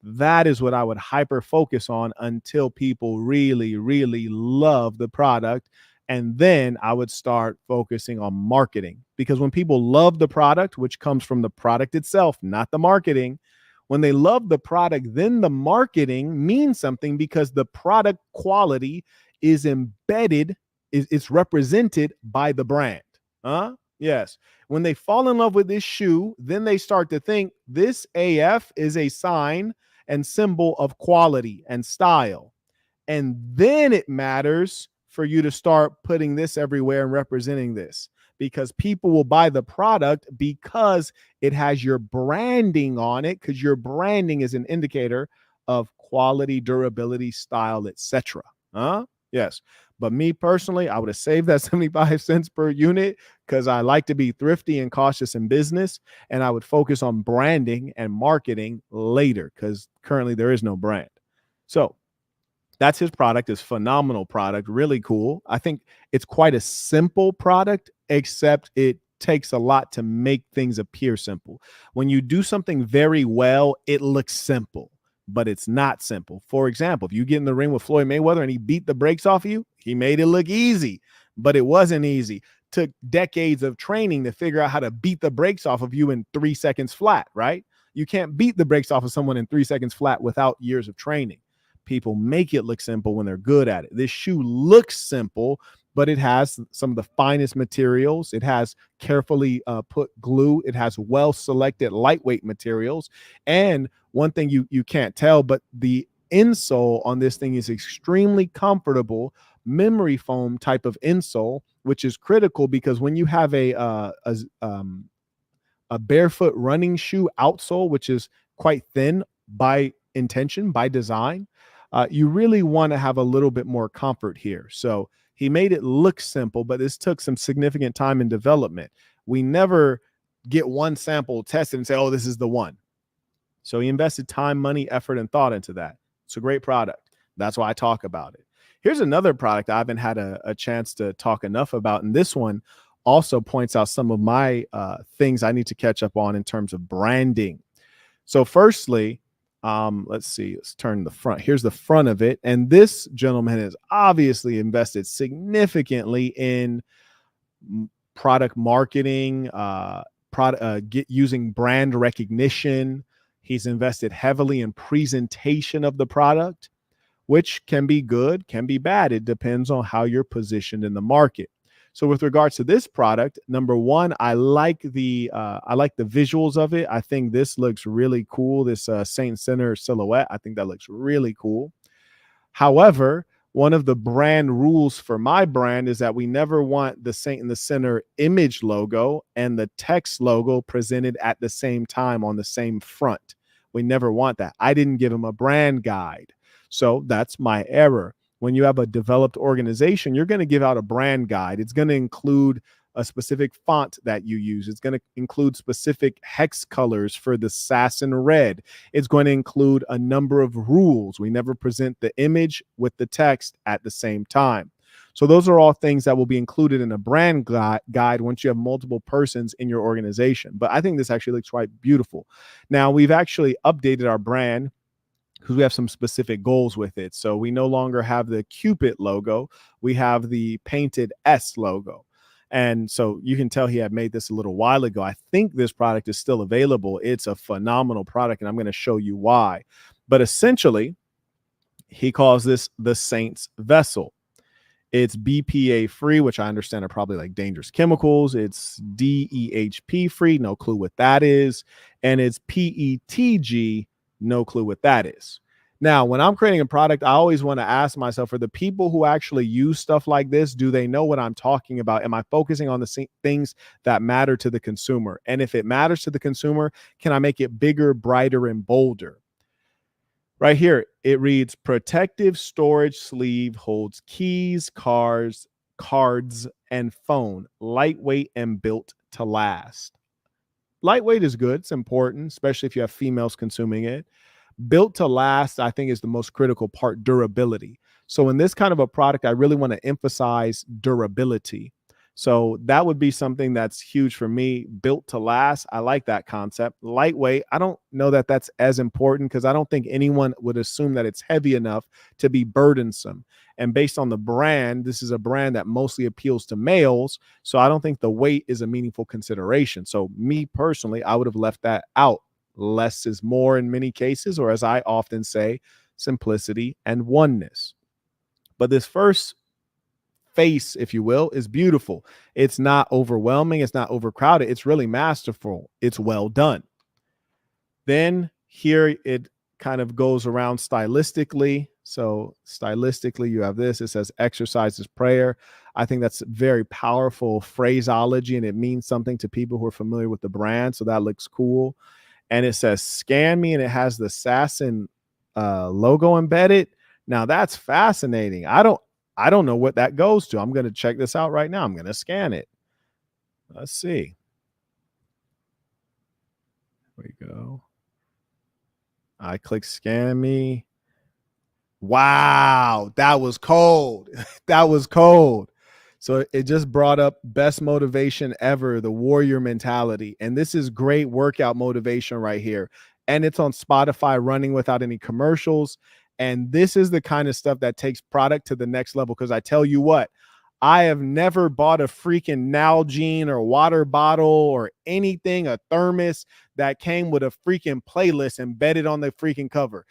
That is what I would hyper focus on until people really, really love the product. And then I would start focusing on marketing, because when people love the product, which comes from the product itself, not the marketing, when they love the product, then the marketing means something, because the product quality is embedded, it's represented by the brand. Yes. When they fall in love with this shoe, then they start to think this AF is a sign and symbol of quality and style. And then it matters for you to start putting this everywhere and representing this, because people will buy the product because it has your branding on it, because your branding is an indicator of quality, durability, style, etc. Yes. But me personally, I would have saved that 75 cents per unit because I like to be thrifty and cautious in business. And I would focus on branding and marketing later because currently there is no brand. So that's his product. Is phenomenal product, really cool. I think it's quite a simple product, except it takes a lot to make things appear simple. When you do something very well, it looks simple, but it's not simple. For example, if you get in the ring with Floyd Mayweather and he beat the brakes off of you, he made it look easy, but it wasn't easy. Took decades of training to figure out how to beat the brakes off of you in 3 seconds flat, right? You can't beat the brakes off of someone in 3 seconds flat without years of training. People make it look simple when they're good at it. This shoe looks simple, but it has some of the finest materials. It has carefully put glue. It has well selected lightweight materials. And one thing you can't tell, but the insole on this thing is extremely comfortable, memory foam type of insole, which is critical because when you have a barefoot running shoe outsole, which is quite thin by intention, by design, you really want to have a little bit more comfort here. So he made it look simple, but this took some significant time in development. We never get one sample tested and say, oh, this is the one. So he invested time, money, effort, and thought into that. It's a great product. That's why I talk about it. Here's another product I haven't had a chance to talk enough about. And this one also points out some of my things I need to catch up on in terms of branding. So firstly, let's see, let's turn the front. Here's the front of it. And this gentleman has obviously invested significantly in product marketing, using brand recognition. He's invested heavily in presentation of the product, which can be good, can be bad. It depends on how you're positioned in the market. So with regards to this product, number one, I like the visuals of it. I think this looks really cool. This Saint Center silhouette, I think that looks really cool. However, one of the brand rules for my brand is that we never want the Saint in the Center image logo and the text logo presented at the same time on the same front. We never want that. I didn't give him a brand guide. So that's my error. When you have a developed organization, you're going to give out a brand guide. It's going to include a specific font that you use. It's going to include specific hex colors for the SAS and red. It's going to include a number of rules. We never present the image with the text at the same time. So those are all things that will be included in a brand guide once you have multiple persons in your organization. But I think this actually looks quite beautiful. Now, we've actually updated our brand because we have some specific goals with it. So we no longer have the Cupid logo. We have the painted S logo. And so you can tell he had made this a little while ago. I think this product is still available. It's a phenomenal product, and I'm going to show you why. But essentially, he calls this the Saints Vessel. It's BPA free, which I understand are probably like dangerous chemicals. It's DEHP free, no clue what that is. And it's PETG, no clue what that is. Now, when I'm creating a product, I always want to ask myself, for the people who actually use stuff like this, do they know what I'm talking about? Am I focusing on the things that matter to the consumer? And if it matters to the consumer, can I make it bigger, brighter, and bolder? Right here, it reads, protective storage sleeve holds keys, cards, and phone, lightweight and built to last. Lightweight is good. It's important, especially if you have females consuming it. Built to last, I think, is the most critical part, durability. So in this kind of a product, I really want to emphasize durability. So that would be something that's huge for me. Built to last, I like that concept. Lightweight, I don't know that that's as important because I don't think anyone would assume that it's heavy enough to be burdensome. And based on the brand, this is a brand that mostly appeals to males. So I don't think the weight is a meaningful consideration. So me personally, I would have left that out. Less is more in many cases, or as I often say, simplicity and oneness. But this first face, if you will, is beautiful. It's not overwhelming. It's not overcrowded. It's really masterful. It's well done. Then here it kind of goes around stylistically. So stylistically, you have this. It says exercise is prayer. I think that's very powerful phraseology, and it means something to people who are familiar with the brand. So that looks cool. And it says scan me, and it has the Assassin logo embedded. Now that's fascinating. I don't know what that goes to. I'm going to check this out right now. I'm going to scan it. Let's see. There we go. I click scan me. Wow, that was cold. That was cold. So it just brought up best motivation ever, the warrior mentality. And this is great workout motivation right here. And it's on Spotify running without any commercials. And this is the kind of stuff that takes product to the next level. Because I tell you what, I have never bought a freaking Nalgene or water bottle or anything, a thermos that came with a freaking playlist embedded on the freaking cover.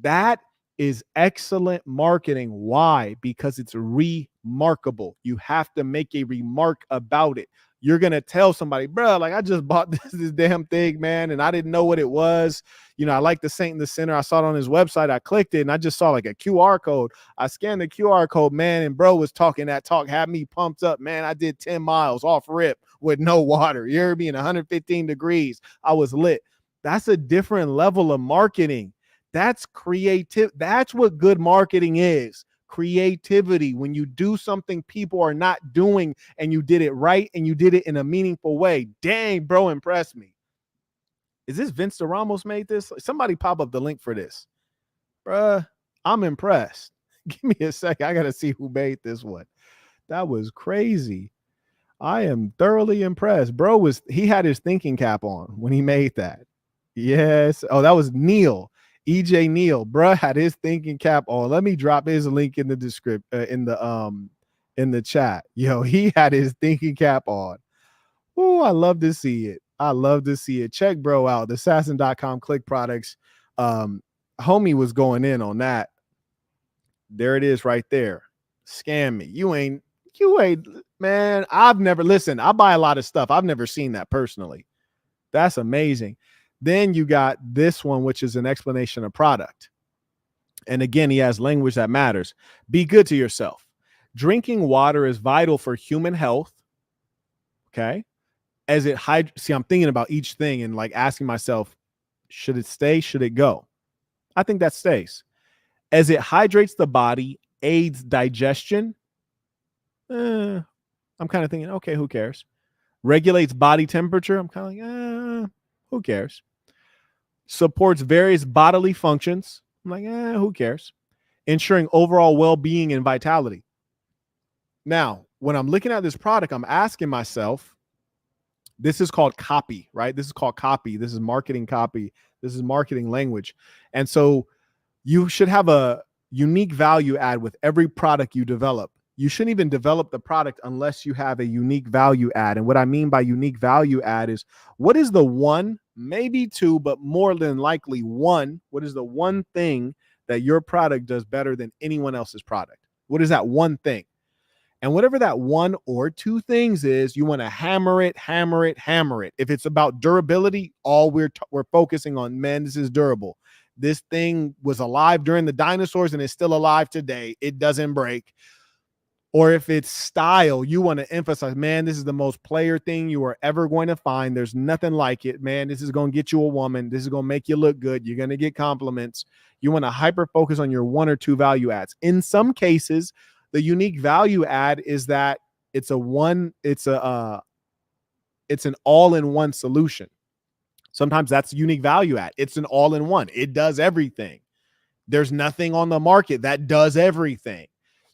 That is excellent marketing. Why? Because it's remarkable. You have to make a remark about it. You're going to tell somebody, bro, like I just bought this damn thing, man, and I didn't know what it was. You know, I like the Saint in the Center. I saw it on his website. I clicked it and I just saw like a QR code. I scanned the QR code, man, and bro was talking that talk, had me pumped up, man. I did 10 miles off rip with no water. You heard me? In 115 degrees. I was lit. That's a different level of marketing. That's creative. That's what good marketing is. Creativity. When you do something people are not doing and you did it right and you did it in a meaningful way. Dang, bro, impressed me. Is this Vince Ramos made this? Somebody pop up the link for this. Bruh, I'm impressed. Give me a second. I got to see who made this one. That was crazy. I am thoroughly impressed. Bro he had his thinking cap on when he made that. Yes. Oh, that was Neil. EJ Neal, bruh, had his thinking cap on. Let me drop his link in the description, in the chat. Yo, he had his thinking cap on. Oh, I love to see it. I love to see it. Check bro out. Assassin.com click products. Homie was going in on that. There it is right there. Scam me. You ain't, man. I've never, listen, I buy a lot of stuff. I've never seen that personally. That's amazing. Then you got this one, which is an explanation of product. And again, he has language that matters. Be good to yourself. Drinking water is vital for human health. Okay. As it see, I'm thinking about each thing and like asking myself, should it stay? Should it go? I think that stays. As it hydrates the body, aids digestion. I'm kind of thinking, okay, who cares? Regulates body temperature. I'm kind of like, who cares? Supports various bodily functions. I'm like, who cares? Ensuring overall well-being and vitality. Now, when I'm looking at this product, I'm asking myself, this is called copy, right? This is called copy. This is marketing copy. This is marketing language. And so you should have a unique value add with every product you develop. You shouldn't even develop the product unless you have a unique value add. And what I mean by unique value add is, what is the one, maybe two, but more than likely one, what is the one thing that your product does better than anyone else's product? What is that one thing? And whatever that one or two things is, you want to hammer it, hammer it, hammer it. If it's about durability, all we're focusing on, man, this is durable. This thing was alive during the dinosaurs and is still alive today. It doesn't break. Or if it's style, you want to emphasize, man, this is the most player thing you are ever going to find. There's nothing like it, man. This is going to get you a woman. This is going to make you look good. You're going to get compliments. You want to hyper focus on your one or two value adds. In some cases, the unique value add is that it's an all-in-one solution. Sometimes that's a unique value add. It's an all-in-one. It does everything. There's nothing on the market that does everything.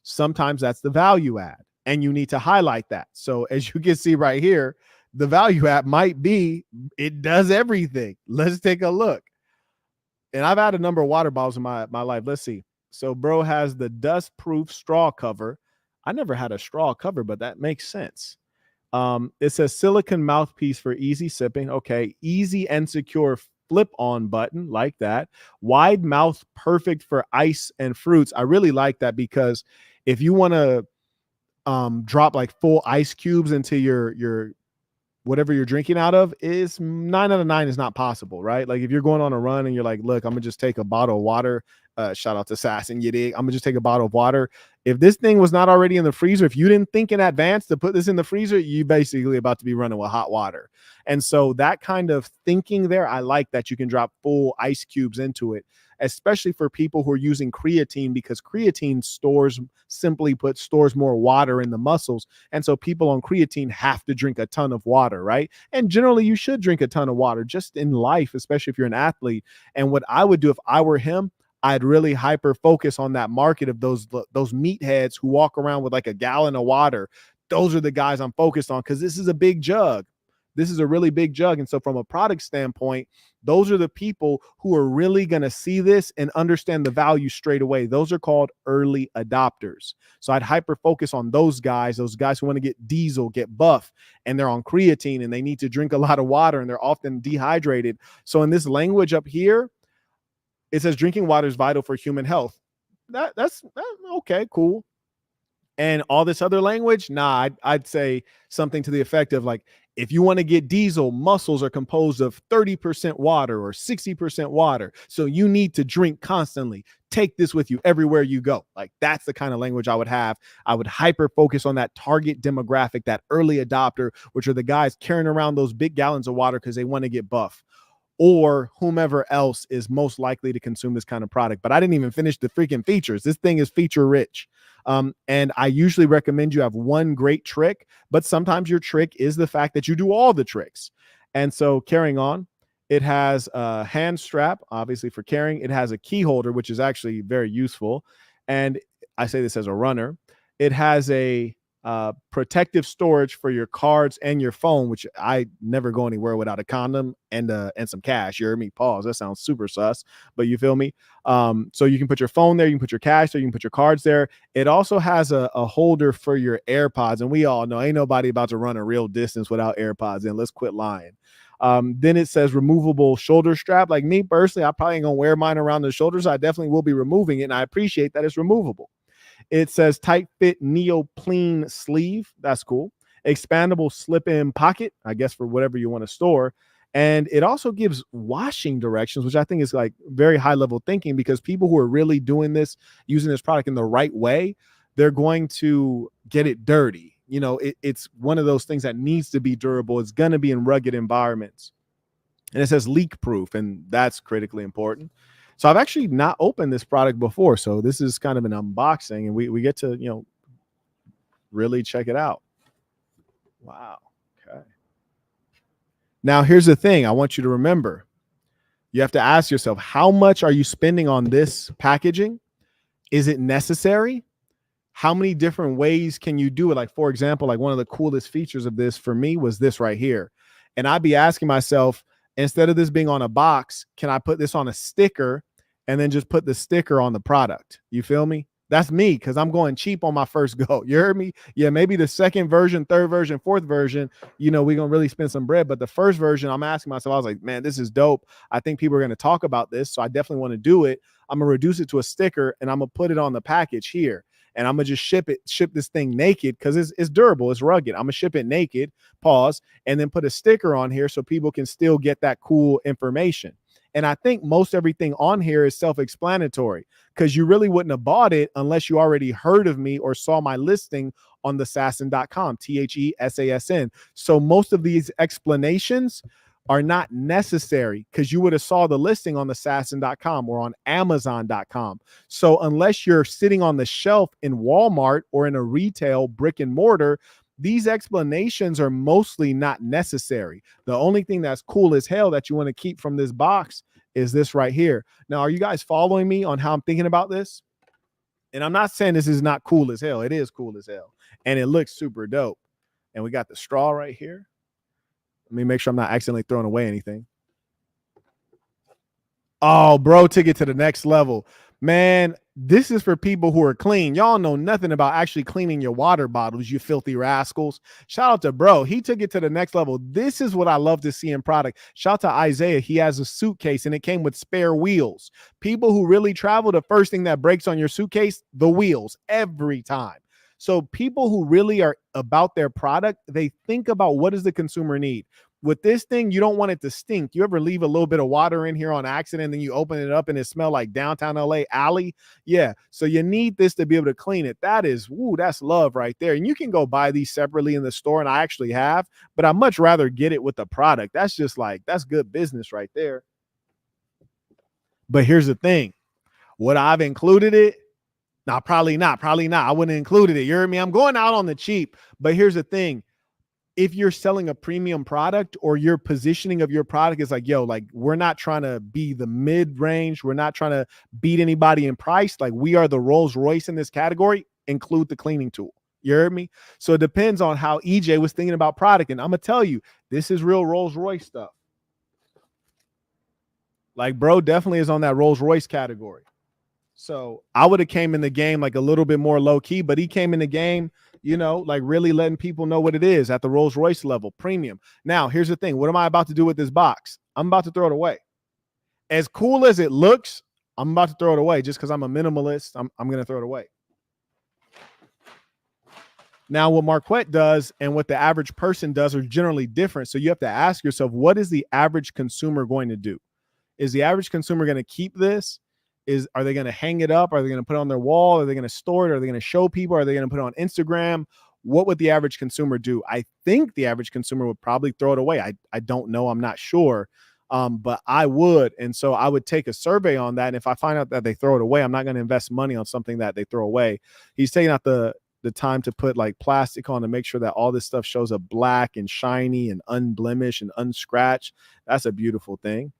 Sometimes that's the value add, and you need to highlight that. So as you can see right here, the value add might be, it does everything. Let's take a look. And I've had a number of water bottles in my life. Let's see. So bro has the dust-proof straw cover. I never had a straw cover, but that makes sense. It says silicone mouthpiece for easy sipping. Okay. Easy and secure flip-on button, like that. Wide mouth, perfect for ice and fruits. I really like that, because if you want to drop like full ice cubes into your whatever you're drinking out of, is 9 out of 9 is not possible, right? Like if you're going on a run and you're like, look, I'm gonna just take a bottle of water. Shout out to Assassin, you dig? I'm gonna just take a bottle of water. If this thing was not already in the freezer, if you didn't think in advance to put this in the freezer, you basically about to be running with hot water. And so that kind of thinking there, I like that you can drop full ice cubes into it, especially for people who are using creatine, because creatine stores, simply put, stores more water in the muscles. And so people on creatine have to drink a ton of water, right? And generally you should drink a ton of water just in life, especially if you're an athlete. And what I would do if I were him, I'd really hyper focus on that market of those meatheads who walk around with like a gallon of water. Those are the guys I'm focused on, because this is a big jug. This is a really big jug. And so from a product standpoint, those are the people who are really going to see this and understand the value straight away. Those are called early adopters. So I'd hyper focus on those guys who want to get diesel, get buff, and they're on creatine and they need to drink a lot of water and they're often dehydrated. So in this language up here, it says drinking water is vital for human health. That's okay, cool. And all this other language, nah, I'd say something to the effect of like, if you want to get diesel, muscles are composed of 30% water or 60% water. So you need to drink constantly. Take this with you everywhere you go. Like that's the kind of language I would have. I would hyper focus on that target demographic, that early adopter, which are the guys carrying around those big gallons of water because they want to get buff, or whomever else is most likely to consume this kind of product. But I didn't even finish the freaking features. This thing is feature rich. And I usually recommend you have one great trick, but sometimes your trick is the fact that you do all the tricks. And so carrying on, it has a hand strap, obviously for carrying. It has a key holder, which is actually very useful. And I say this as a runner. It has a protective storage for your cards and your phone, which I never go anywhere without a condom and some cash. You heard me? Pause. That sounds super sus, but you feel me? So you can put your phone there, you can put your cash there, you can put your cards there. It also has a holder for your AirPods, and we all know ain't nobody about to run a real distance without AirPods in. Let's quit lying. Then it says removable shoulder strap. Like me personally, I probably ain't gonna wear mine around the shoulders. I definitely will be removing it, and I appreciate that it's removable. It says tight fit neoprene sleeve. That's cool. Expandable slip in pocket, I guess, for whatever you want to store. And it also gives washing directions, which I think is like very high level thinking, because people who are really doing this, using this product in the right way, they're going to get it dirty. You know, it's one of those things that needs to be durable. It's going to be in rugged environments. And it says leak proof, and that's critically important. So I've actually not opened this product before. So this is kind of an unboxing, and we get to, you know, really check it out. Wow. Okay. Now here's the thing I want you to remember. You have to ask yourself, how much are you spending on this packaging? Is it necessary? How many different ways can you do it? Like, for example, like one of the coolest features of this for me was this right here. And I'd be asking myself, instead of this being on a box, can I put this on a sticker and then just put the sticker on the product? You feel me? That's me, because I'm going cheap on my first go. You heard me? Yeah, maybe the second version, third version, fourth version, you know, we're going to really spend some bread. But the first version, I'm asking myself, I was like, man, this is dope. I think people are going to talk about this. So I definitely want to do it. I'm going to reduce it to a sticker and I'm going to put it on the package here. And I'm going to just ship this thing naked, because it's durable. It's rugged. I'm going to ship it naked, pause, and then put a sticker on here so people can still get that cool information. And I think most everything on here is self-explanatory, because you really wouldn't have bought it unless you already heard of me or saw my listing on thesassin.com, THESASN. So most of these explanations are not necessary, because you would have saw the listing on thesassin.com or on Amazon.com. So unless you're sitting on the shelf in Walmart or in a retail brick and mortar, these explanations are mostly not necessary. The only thing that's cool as hell that you want to keep from this box is this right here. Now, are you guys following me on how I'm thinking about this? And I'm not saying this is not cool as hell. It is cool as hell. And it looks super dope. And we got the straw right here. Let me make sure I'm not accidentally throwing away anything. Oh, bro took it to the next level. Man, this is for people who are clean. Y'all know nothing about actually cleaning your water bottles, you filthy rascals. Shout out to bro. He took it to the next level. This is what I love to see in product. Shout out to Isaiah. He has a suitcase and it came with spare wheels. People who really travel, the first thing that breaks on your suitcase, the wheels, every time. So people who really are about their product, they think about what does the consumer need. With this thing, you don't want it to stink. You ever leave a little bit of water in here on accident, and then you open it up and it smells like downtown LA alley? Yeah. So you need this to be able to clean it. That is, woo, that's love right there. And you can go buy these separately in the store, and I actually have, but I much rather get it with the product. That's just like, that's good business right there. But here's the thing. Would I've included it? No, probably not. Probably not. I wouldn't have included it. You heard me? I'm going out on the cheap. But here's the thing. If you're selling a premium product, or your positioning of your product is like, yo, like, we're not trying to be the mid-range. We're not trying to beat anybody in price. Like, we are the Rolls Royce in this category. Include the cleaning tool. You heard me? So it depends on how EJ was thinking about product. And I'm going to tell you, this is real Rolls Royce stuff. Like, bro definitely is on that Rolls Royce category. So I would have came in the game like a little bit more low key, but he came in the game, you know, like really letting people know what it is at the Rolls Royce level, premium. Now, here's the thing. What am I about to do with this box? I'm about to throw it away. As cool as it looks, I'm about to throw it away just because I'm a minimalist. I'm going to throw it away. Now, what Marquett does and what the average person does are generally different. So you have to ask yourself, what is the average consumer going to do? Is the average consumer going to keep this? Are they going to hang it up? Are they going to put it on their wall? Are they going to store it? Are they going to show people? Are they going to put it on Instagram? What would the average consumer do? I think the average consumer would probably throw it away. I don't know. I'm not sure. But I would. And so I would take a survey on that. And if I find out that they throw it away, I'm not going to invest money on something that they throw away. He's taking out the time to put like plastic on to make sure that all this stuff shows up black and shiny and unblemished and unscratched. That's a beautiful thing.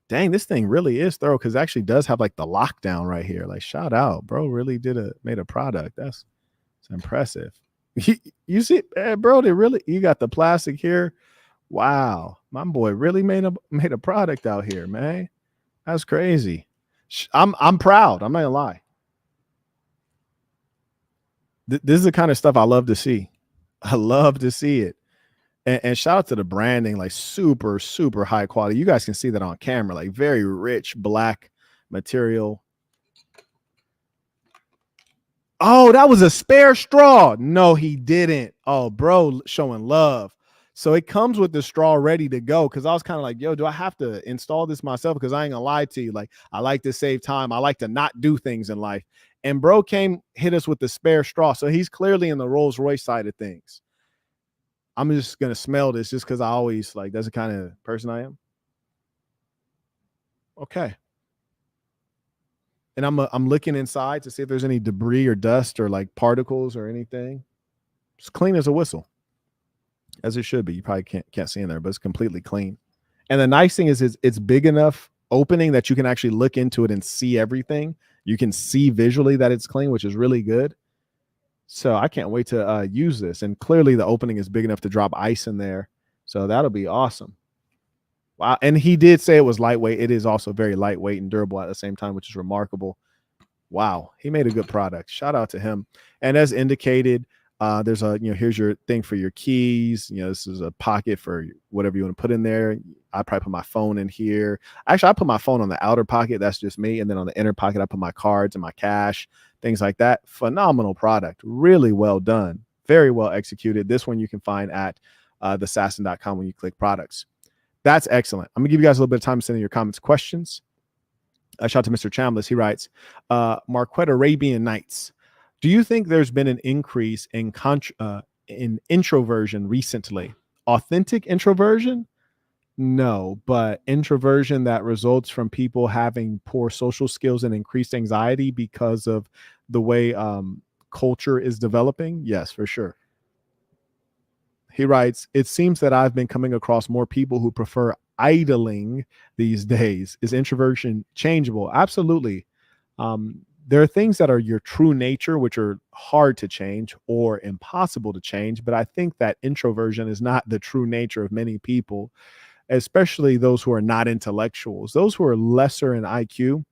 Dang, this thing really is thorough, because it actually does have like the lockdown right here. Like, shout out, bro. Really made a product. That's impressive. You see, bro, you got the plastic here. Wow, my boy really made a product out here, man. That's crazy. I'm proud. I'm not gonna lie. This is the kind of stuff I love to see. I love to see it. And shout out to the branding, like super, super high quality. You guys can see that on camera, like very rich black material. Oh, that was a spare straw. No, he didn't. Oh, bro, showing love. So it comes with the straw ready to go. Cause I was kind of like, yo, do I have to install this myself? Because I ain't gonna lie to you. Like, I like to save time. I like to not do things in life. And bro hit us with the spare straw. So he's clearly in the Rolls Royce side of things. I'm just going to smell this just because I always like, that's the kind of person I am. Okay. And I'm looking inside to see if there's any debris or dust or like particles or anything. It's clean as a whistle, as it should be. You probably can't see in there, but it's completely clean. And the nice thing is it's big enough opening that you can actually look into it and see everything. You can see visually that it's clean, which is really good. So I can't wait to use this. And clearly the opening is big enough to drop ice in there. So that'll be awesome. Wow. And he did say it was lightweight. It is also very lightweight and durable at the same time, which is remarkable. Wow. He made a good product. Shout out to him. And as indicated, there's here's your thing for your keys. This is a pocket for whatever you want to put in there. I probably put my phone in here. Actually, I put my phone on the outer pocket. That's just me. And then on the inner pocket, I put my cards and my cash, things like that. Phenomenal product. Really well done. Very well executed. This one you can find at thesassin.com when you click products. That's excellent. I'm gonna give you guys a little bit of time to send in your comments, questions. Shout out to Mr. Chambliss. He writes, Marquett Arabian Nights. Do you think there's been an increase in introversion recently? Authentic introversion? No, but introversion that results from people having poor social skills and increased anxiety because of the way culture is developing? Yes, for sure. He writes, it seems that I've been coming across more people who prefer idling these days. Is introversion changeable? Absolutely. There are things that are your true nature, which are hard to change or impossible to change. But I think that introversion is not the true nature of many people, especially those who are not intellectuals. Those who are lesser in IQ,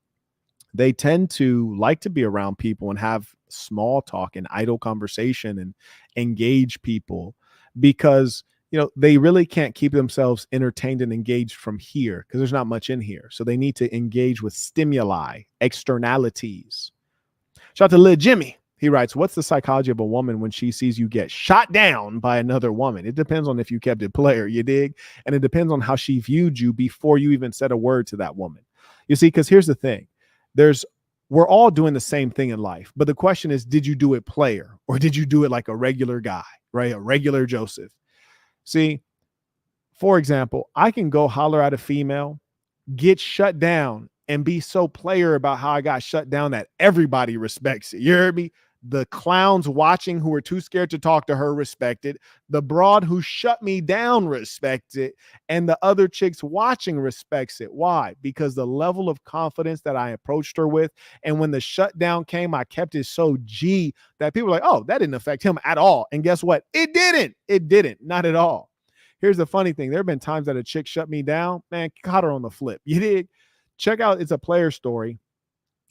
they tend to like to be around people and have small talk and idle conversation and engage people because they really can't keep themselves entertained and engaged from here because there's not much in here. So they need to engage with stimuli, externalities. Shout out to Lil Jimmy. He writes, what's the psychology of a woman when she sees you get shot down by another woman? It depends on if you kept it player, you dig? And it depends on how she viewed you before you even said a word to that woman. You see, because here's the thing. We're all doing the same thing in life. But the question is, did you do it player or did you do it like a regular guy, right? A regular Joseph. See, for example, I can go holler at a female, get shut down, and be so player about how I got shut down that everybody respects it. You heard me? The clowns watching who were too scared to talk to her respect it. The broad who shut me down respects it. And the other chicks watching respects it. Why? Because the level of confidence that I approached her with. And when the shutdown came, I kept it so G that people were like, oh, that didn't affect him at all. And guess what? It didn't. It didn't. Not at all. Here's the funny thing. There have been times that a chick shut me down. Man, caught her on the flip. You dig? Check out, it's a player story.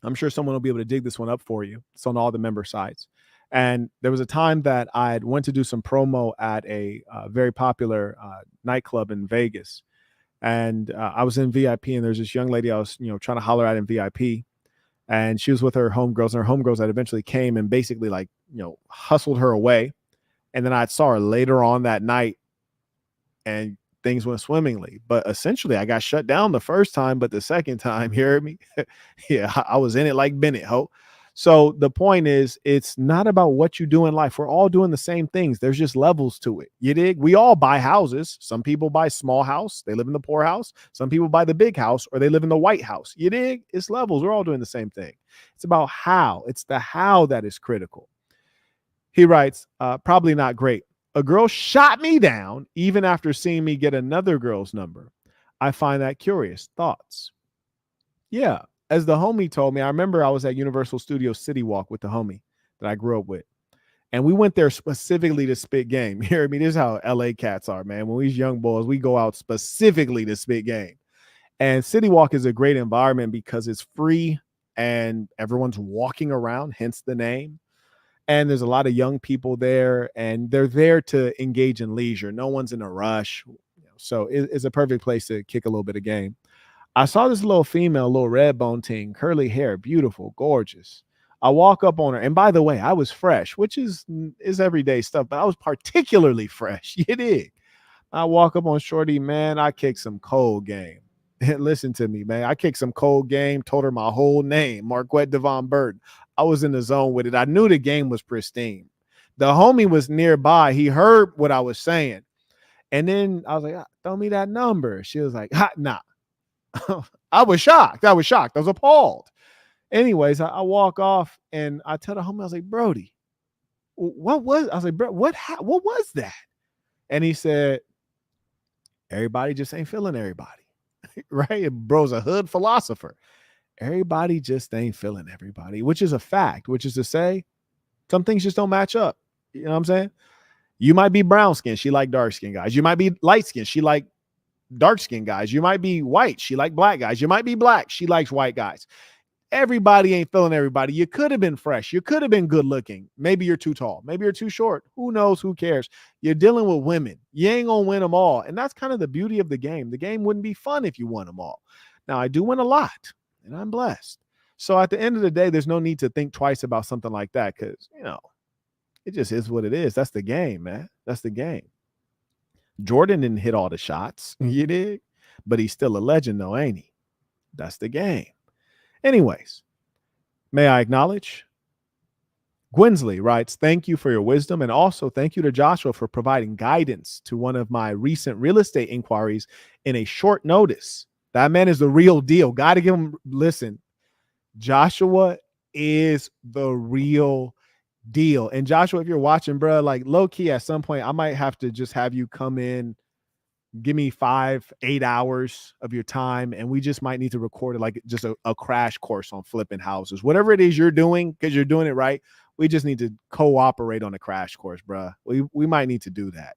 I'm sure someone will be able to dig this one up for you. It's on all the member sites. And there was a time that I went to do some promo at a very popular nightclub in Vegas. And I was in VIP, and there's this young lady I was, trying to holler at in VIP. And she was with her homegirls, and her homegirls that eventually came and basically hustled her away. And then I saw her later on that night, and things went swimmingly. But essentially, I got shut down the first time, but the second time, you heard me? Yeah, I was in it like Bennett, ho. So the point is, it's not about what you do in life. We're all doing the same things. There's just levels to it. You dig? We all buy houses. Some people buy small house. They live in the poor house. Some people buy the big house, or they live in the White House. You dig? It's levels. We're all doing the same thing. It's about how. It's the how that is critical. He writes, probably not great. A girl shot me down even after seeing me get another girl's number. I find that curious. Thoughts? Yeah. As the homie told me, I remember I was at Universal Studios City Walk with the homie that I grew up with. And we went there specifically to spit game. You hear me? This is how LA cats are, man. When we was young boys, we go out specifically to spit game. And City Walk is a great environment because it's free and everyone's walking around, hence the name. And there's a lot of young people there, and they're there to engage in leisure. No one's in a rush. So it's a perfect place to kick a little bit of game. I saw this little female, little red bone ting, curly hair, beautiful, gorgeous. I walk up on her. And by the way, I was fresh, which is everyday stuff, but I was particularly fresh. You dig? I walk up on shorty, man, I kick some cold game. Listen to me, man. I kicked some cold game, told her my whole name, Marquett Devon Burton. I was in the zone with it. I knew the game was pristine. The homie was nearby. He heard what I was saying. And then I was like, throw me that number. She was like, nah. I was shocked. I was appalled. Anyways, I walk off and I tell the homie, I was like, Brody, I was like, bro, what was that? And he said, everybody just ain't feeling everybody. Right? Bro's a hood philosopher. Everybody just ain't feeling everybody, which is a fact, which is to say some things just don't match up. You know what I'm saying? You might be brown skin. She like dark skin guys. You might be light skin. She like dark skin guys. You might be white. She like black guys. You might be black. She likes white guys. Everybody ain't feeling everybody. You could have been fresh. You could have been good looking. Maybe you're too tall. Maybe you're too short. Who knows? Who cares? You're dealing with women. You ain't going to win them all. And that's kind of the beauty of the game. The game wouldn't be fun if you won them all. Now, I do win a lot, and I'm blessed. So at the end of the day, there's no need to think twice about something like that because, it just is what it is. That's the game, man. That's the game. Jordan didn't hit all the shots. You dig? But he's still a legend, though, ain't he? That's the game. Anyways, may I acknowledge? Gwinsley writes, thank you for your wisdom. And also thank you to Joshua for providing guidance to one of my recent real estate inquiries in a short notice. That man is the real deal. Got to give him, listen, Joshua is the real deal. And Joshua, if you're watching, bro, like low key at some point, I might have to just have you come in, give me 5-8 hours of your time, and we just might need to record it like just a crash course on flipping houses. Whatever it is you're doing, because you're doing it right, we just need to cooperate on a crash course, bro. We might need to do that.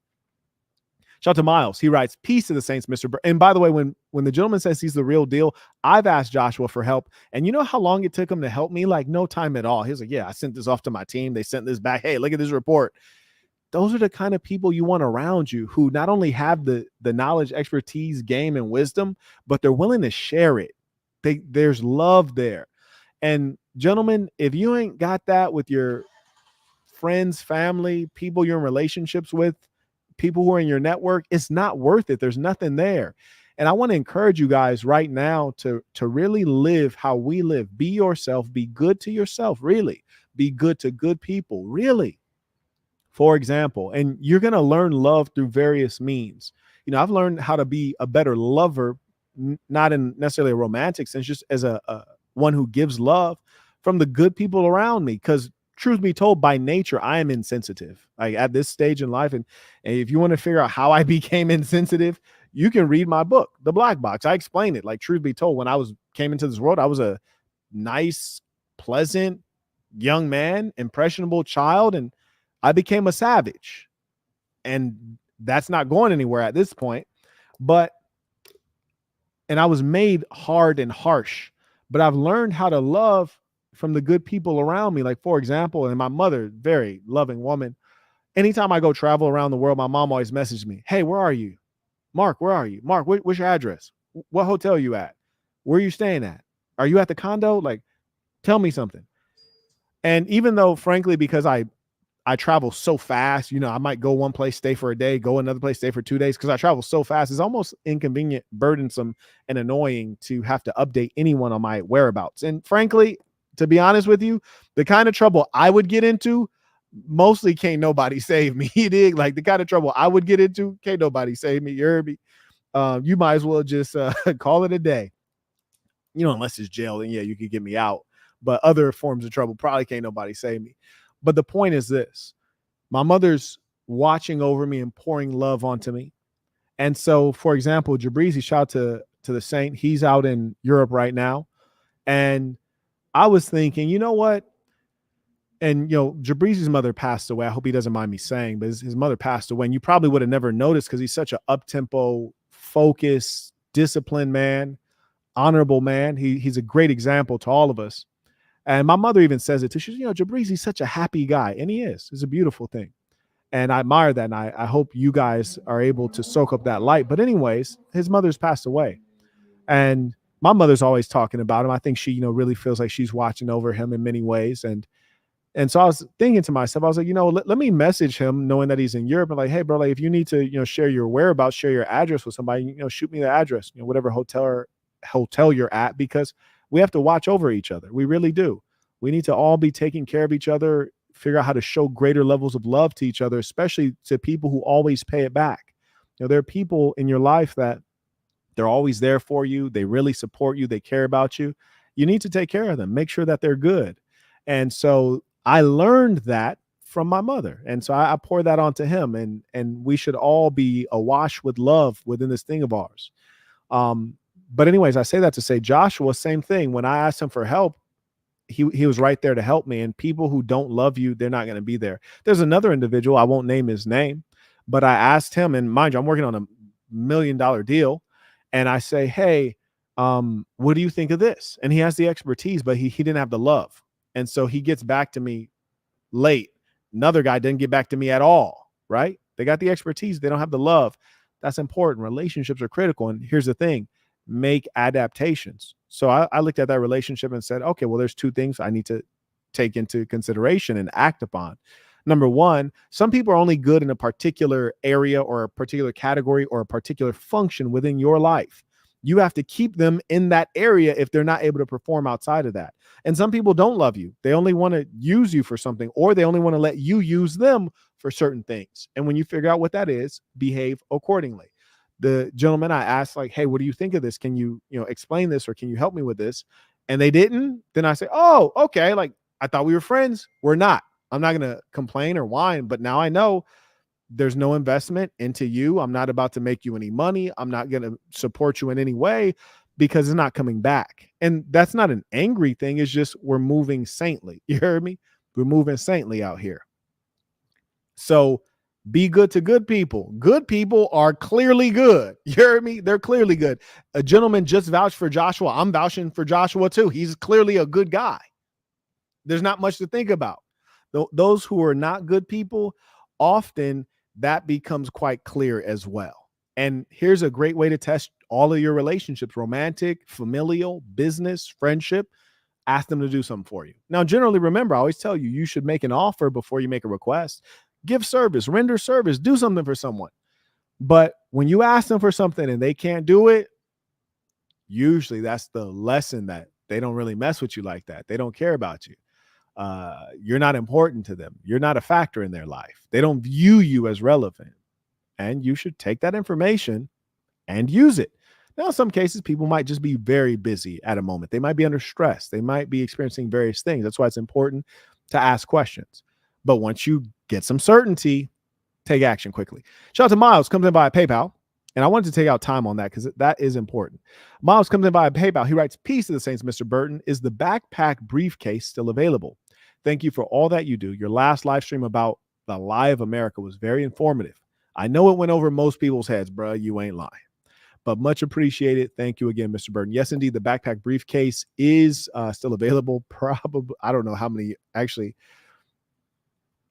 Shout out to Miles. He writes, peace to the Saints, Mr. And by the way, when the gentleman says he's the real deal, I've asked Joshua for help. And you know how long it took him to help me? Like no time at all. He was like, yeah, I sent this off to my team. They sent this back. Hey, look at this report. Those are the kind of people you want around you who not only have the knowledge, expertise, game, and wisdom, but they're willing to share it. There's love there. And gentlemen, if you ain't got that with your friends, family, people you're in relationships with, people who are in your network, it's not worth it. There's nothing there. And I want to encourage you guys right now to really live how we live. Be yourself, be good to yourself, really. Be good to good people, really. For example, and you're going to learn love through various means. I've learned how to be a better lover, not in necessarily a romantic sense, just as a one who gives love from the good people around me. Because truth be told, by nature, I am insensitive. Like at this stage in life, and if you want to figure out how I became insensitive, you can read my book, The Black Box. I explain it. Like truth be told, when I came into this world, I was a nice, pleasant young man, impressionable child, and I became a savage. And that's not going anywhere at this point. And I was made hard and harsh, but I've learned how to love from the good people around me. Like, for example, and my mother, very loving woman. Anytime I go travel around the world, my mom always messages me, "Hey, where are you? Mark, where are you? Mark, what's your address? What hotel are you at? Where are you staying at? Are you at the condo? Like, tell me something." And even though, frankly, because I travel so fast, I might go one place, stay for a day, go another place, stay for 2 days, because I travel so fast. It's almost inconvenient, burdensome, and annoying to have to update anyone on my whereabouts. And frankly, to be honest with you, the kind of trouble I would get into, mostly can't nobody save me. Like the kind of trouble I would get into, can't nobody save me. You heard me? You might as well just call it a day. Unless it's jail, then yeah, you could get me out. But other forms of trouble, probably can't nobody save me. But the point is this: my mother's watching over me and pouring love onto me. And so, for example, Jabrizi, shout out to the Saint. He's out in Europe right now. And I was thinking, you know what? And, Jabrizi's mother passed away. I hope he doesn't mind me saying, but his mother passed away. And you probably would have never noticed because he's such an up-tempo, focused, disciplined man, honorable man. He's a great example to all of us. And my mother even says it too. She's, Jabrizi's such a happy guy. And he is. It's a beautiful thing. And I admire that. And I hope you guys are able to soak up that light. But anyways, his mother's passed away. And my mother's always talking about him. I think she, really feels like she's watching over him in many ways. And so I was thinking to myself, I was like, let me message him knowing that he's in Europe and like, hey, bro, like if you need to, share your whereabouts, share your address with somebody, shoot me the address, whatever hotel you're at, because we have to watch over each other. We really do. We need to all be taking care of each other, figure out how to show greater levels of love to each other, especially to people who always pay it back. There are people in your life that they're always there for you. They really support you. They care about you. You need to take care of them. Make sure that they're good. And so I learned that from my mother. And so I pour that onto him. And we should all be awash with love within this thing of ours. But anyways, I say that to say Joshua, same thing. When I asked him for help, he was right there to help me. And people who don't love you, they're not going to be there. There's another individual, I won't name his name, but I asked him, and mind you, I'm working on $1 million deal. And I say, hey, what do you think of this? And he has the expertise, but he didn't have the love. And so he gets back to me late. Another guy didn't get back to me at all, right? They got the expertise. They don't have the love. That's important. Relationships are critical. And here's the thing, make adaptations. So I looked at that relationship and said, okay, well, there's two things I need to take into consideration and act upon. Number one, some people are only good in a particular area or a particular category or a particular function within your life. You have to keep them in that area if they're not able to perform outside of that. And some people don't love you. They only want to use you for something, or they only want to let you use them for certain things. And when you figure out what that is, behave accordingly. The gentleman I asked, like, hey, what do you think of this? Can you, explain this, or can you help me with this? And they didn't. Then I say, oh, okay. Like, I thought we were friends. We're not. I'm not going to complain or whine, but now I know there's no investment into you. I'm not about to make you any money. I'm not going to support you in any way because it's not coming back. And that's not an angry thing. It's just we're moving saintly. You heard me? We're moving saintly out here. So be good to good people. Good people are clearly good. You heard me? They're clearly good. A gentleman just vouched for Joshua. I'm vouching for Joshua too. He's clearly a good guy. There's not much to think about. Those who are not good people, often that becomes quite clear as well. And here's a great way to test all of your relationships: romantic, familial, business, friendship. ask them to do something for you. Now, generally, remember, I always tell you, you should make an offer before you make a request. Give service, render service, do something for someone. But when you ask them for something and they can't do it, usually that's the lesson that they don't really mess with you like that. They don't care about you. You're not important to them. You're not a factor in their life. They don't view you as relevant. And you should take that information and use it. Now, in some cases, people might just be very busy at a moment. They might be under stress. They might be experiencing various things. That's why it's important to ask questions. But once you get some certainty, take action quickly. Shout out to Miles, comes in via PayPal. And I wanted to take out time on that because that is important. Miles comes in via PayPal. He writes, "Peace to the Saints, Mr. Burton. Is the backpack briefcase still available? Thank you for all that you do. Your last live stream about the lie of America was very informative. I know it went over most people's heads, bro. You ain't lying. But much appreciated. Thank you again, Mr. Burton." Yes, indeed, the backpack briefcase is still available. Probably, I don't know how many, actually,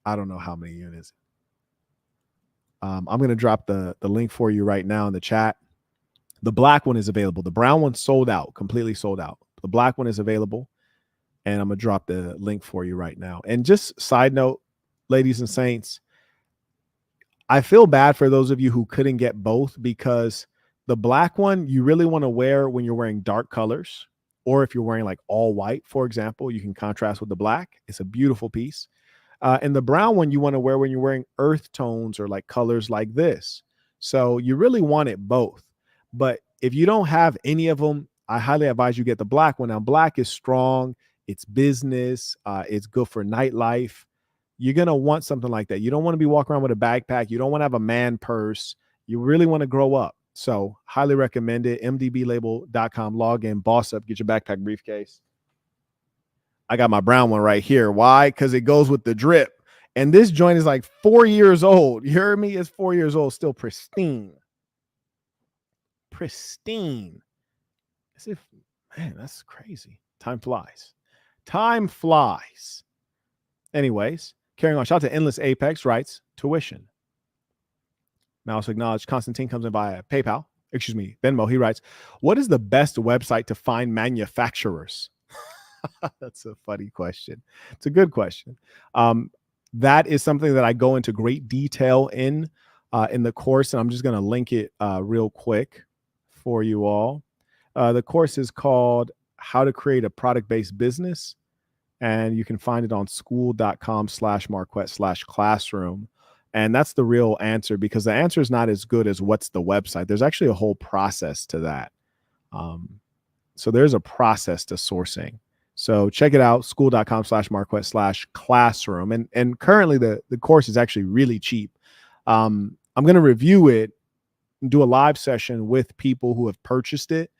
I don't know how many units. I'm going to drop the link for you right now in the chat. The black one is available. The brown one sold out, completely sold out. The black one is available, and I'm going to drop the link for you right now. And just side note, ladies and saints, I feel bad for those of you who couldn't get both, because the black one you really want to wear when you're wearing dark colors, or if you're wearing like all white, for example, you can contrast with the black. It's a beautiful piece. And the brown one you want to wear when you're wearing earth tones or like colors like this. So you really want it both. But if you don't have any of them, I highly advise you get the black one. Now, black is strong. It's business. It's good for nightlife. You're going to want something like that. You don't want to be walking around with a backpack. You don't want to have a man purse. You really want to grow up. So highly recommend it. mdblabel.com, log in, boss up, get your backpack briefcase. I got my brown one right here. Why? Because it goes with the drip. And this joint is like 4 years old. You heard me? It's 4 years old, still pristine. Pristine. As if, man, that's crazy. Time flies. Time flies. Anyways, carrying on. Shout out to Endless Apex, writes, tuition. Now also acknowledge Constantine comes in via PayPal. Excuse me, Venmo. He writes, what is the best website to find manufacturers? That's a funny question. It's a good question. That is something that I go into great detail in the course, and I'm just going to link it real quick for you all. The course is called How to Create a Product-Based Business, and you can find it on school.com/Marquett/classroom. And that's the real answer, because the answer is not as good as what's the website. There's actually a whole process to that. So there's a process to sourcing. So check it out, school.com/Marquett/classroom. And currently the course is actually really cheap. I'm going to review it and do a live session with people who have purchased it.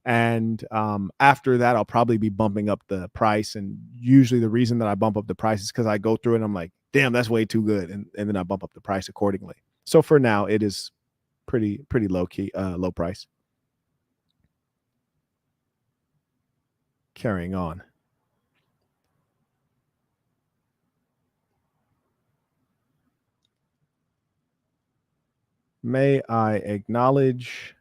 And after that, I'll probably be bumping up the price. And usually the reason that I bump up the price is because I go through it and I'm like, damn, that's way too good. And then I bump up the price accordingly. So for now, it is pretty low key, low price. Carrying on. May I acknowledge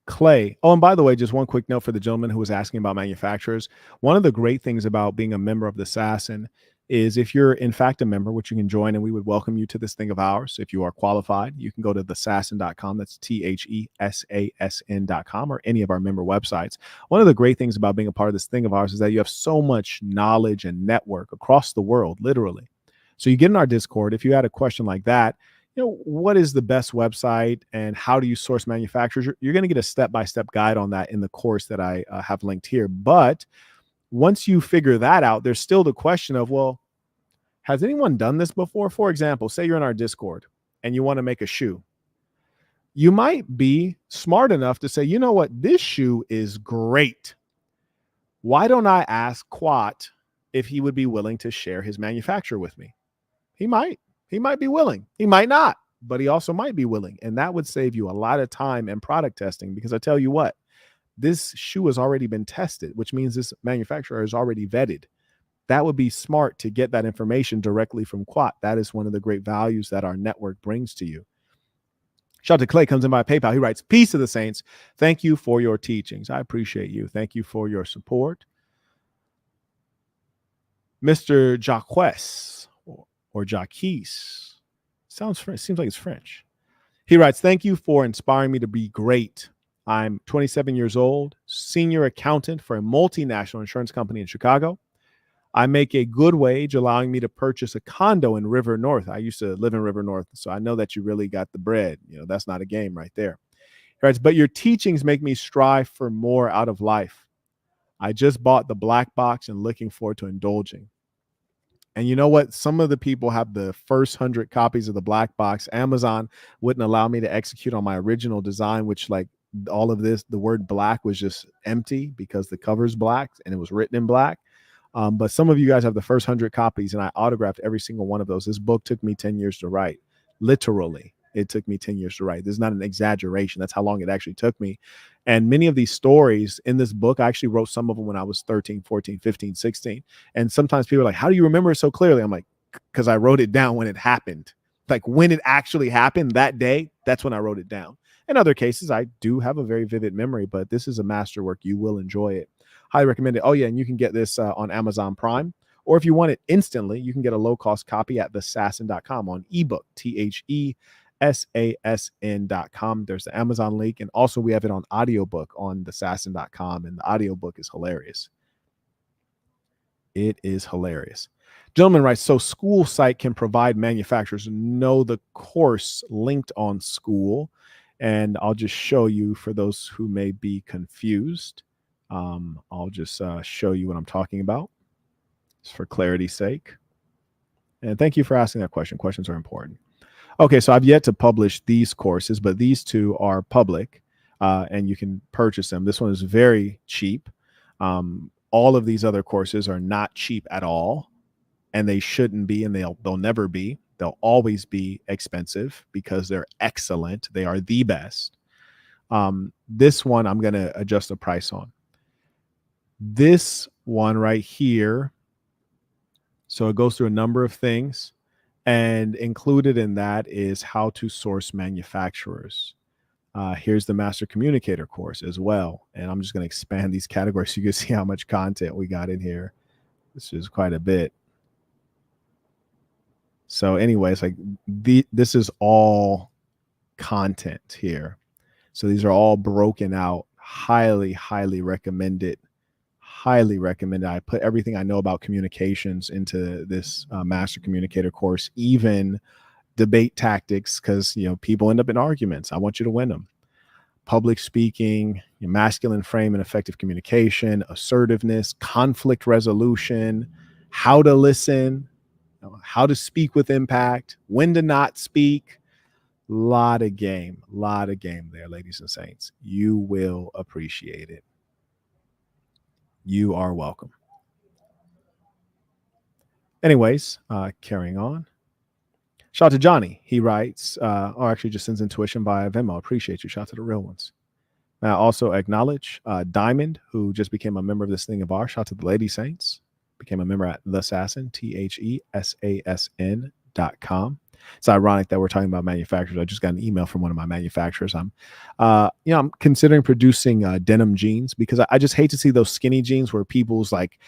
Clay? Oh, and by the way, just one quick note for the gentleman who was asking about manufacturers. One of the great things about being a member of the Assassin is if you're in fact a member, which you can join, and we would welcome you to this thing of ours. If you are qualified, you can go to thesassin.com. That's THESASN.com, or any of our member websites. One of the great things about being a part of this thing of ours is that you have so much knowledge and network across the world, literally. So you get in our Discord. If you had a question like that, what is the best website and how do you source manufacturers? You're going to get a step-by-step guide on that in the course that I have linked here. But once you figure that out, there's still the question of, well, has anyone done this before? For example, say you're in our Discord and you want to make a shoe. You might be smart enough to say, you know what, this shoe is great. Why don't I ask Quat if he would be willing to share his manufacturer with me? He might be willing. He might not, but he also might be willing. And that would save you a lot of time and product testing, because I tell you what, this shoe has already been tested, which means this manufacturer is already vetted. That would be smart to get that information directly from Quat. That is one of the great values that our network brings to you. Shout out to Clay, comes in by PayPal. He writes, peace to the saints. Thank you for your teachings. I appreciate you. Thank you for your support. Mr. Jacques or Jacques sounds French. Seems like it's French. He writes, "Thank you for inspiring me to be great. I'm 27 years old, senior accountant for a multinational insurance company in Chicago. I make a good wage, allowing me to purchase a condo in River North. I used to live in River North, so I know that you really got the bread. That's not a game right there." He writes, "But your teachings make me strive for more out of life. I just bought the black box and looking forward to indulging." And you know what? Some of the people have the first 100 copies of the black box. Amazon wouldn't allow me to execute on my original design, which like all of this, the word black was just empty because the cover's black and it was written in black. But some of you guys have the first 100 copies, and I autographed every single one of those. This book took me 10 years to write. Literally, it took me 10 years to write. This is not an exaggeration. That's how long it actually took me. And many of these stories in this book, I actually wrote some of them when I was 13, 14, 15, 16. And sometimes people are like, "How do you remember it so clearly?" I'm like, because I wrote it down when it happened. Like when it actually happened that day, that's when I wrote it down. In other cases, I do have a very vivid memory, but this is a masterwork. You will enjoy it. Highly recommend it. Oh, yeah, and you can get this on Amazon Prime. Or if you want it instantly, you can get a low-cost copy at thesassin.com on ebook, THESASN.com. There's the Amazon link. And also we have it on audiobook on thesassin.com. And the audiobook is hilarious. It is hilarious. Gentleman writes, "So school site can provide manufacturers know the course linked on school." And I'll just show you for those who may be confused. I'll just show you what I'm talking about just for clarity's sake. And thank you for asking that question. Questions are important. Okay, so I've yet to publish these courses, but these two are public and you can purchase them. This one is very cheap. All of these other courses are not cheap at all, and they shouldn't be, and they'll never be. They'll always be expensive because they're excellent. They are the best. This one I'm going to adjust the price on. This one right here, so it goes through a number of things, and included in that is how to source manufacturers. Here's the Master Communicator course as well. And I'm just going to expand these categories so you can see how much content we got in here. This is quite a bit. So anyways, like this is all content here. So these are all broken out. Highly, highly recommended. Highly recommended. I put everything I know about communications into this Master Communicator course, even debate tactics, because people end up in arguments. I want you to win them. Public speaking, masculine frame and effective communication, assertiveness, conflict resolution, how to listen, how to speak with impact, when to not speak. Lot of game there, ladies and saints. You will appreciate it. You are welcome. Anyways, carrying on. Shout out to Johnny. He writes, or actually just sends intuition via Venmo. Appreciate you. Shout out to the real ones. I also acknowledge Diamond, who just became a member of this thing of ours. Shout out to the Lady Saints. Became a member at The Assassin, THESASN.com. It's ironic that we're talking about manufacturers. I just got an email from one of my manufacturers. I'm considering producing denim jeans because I just hate to see those skinny jeans where people's like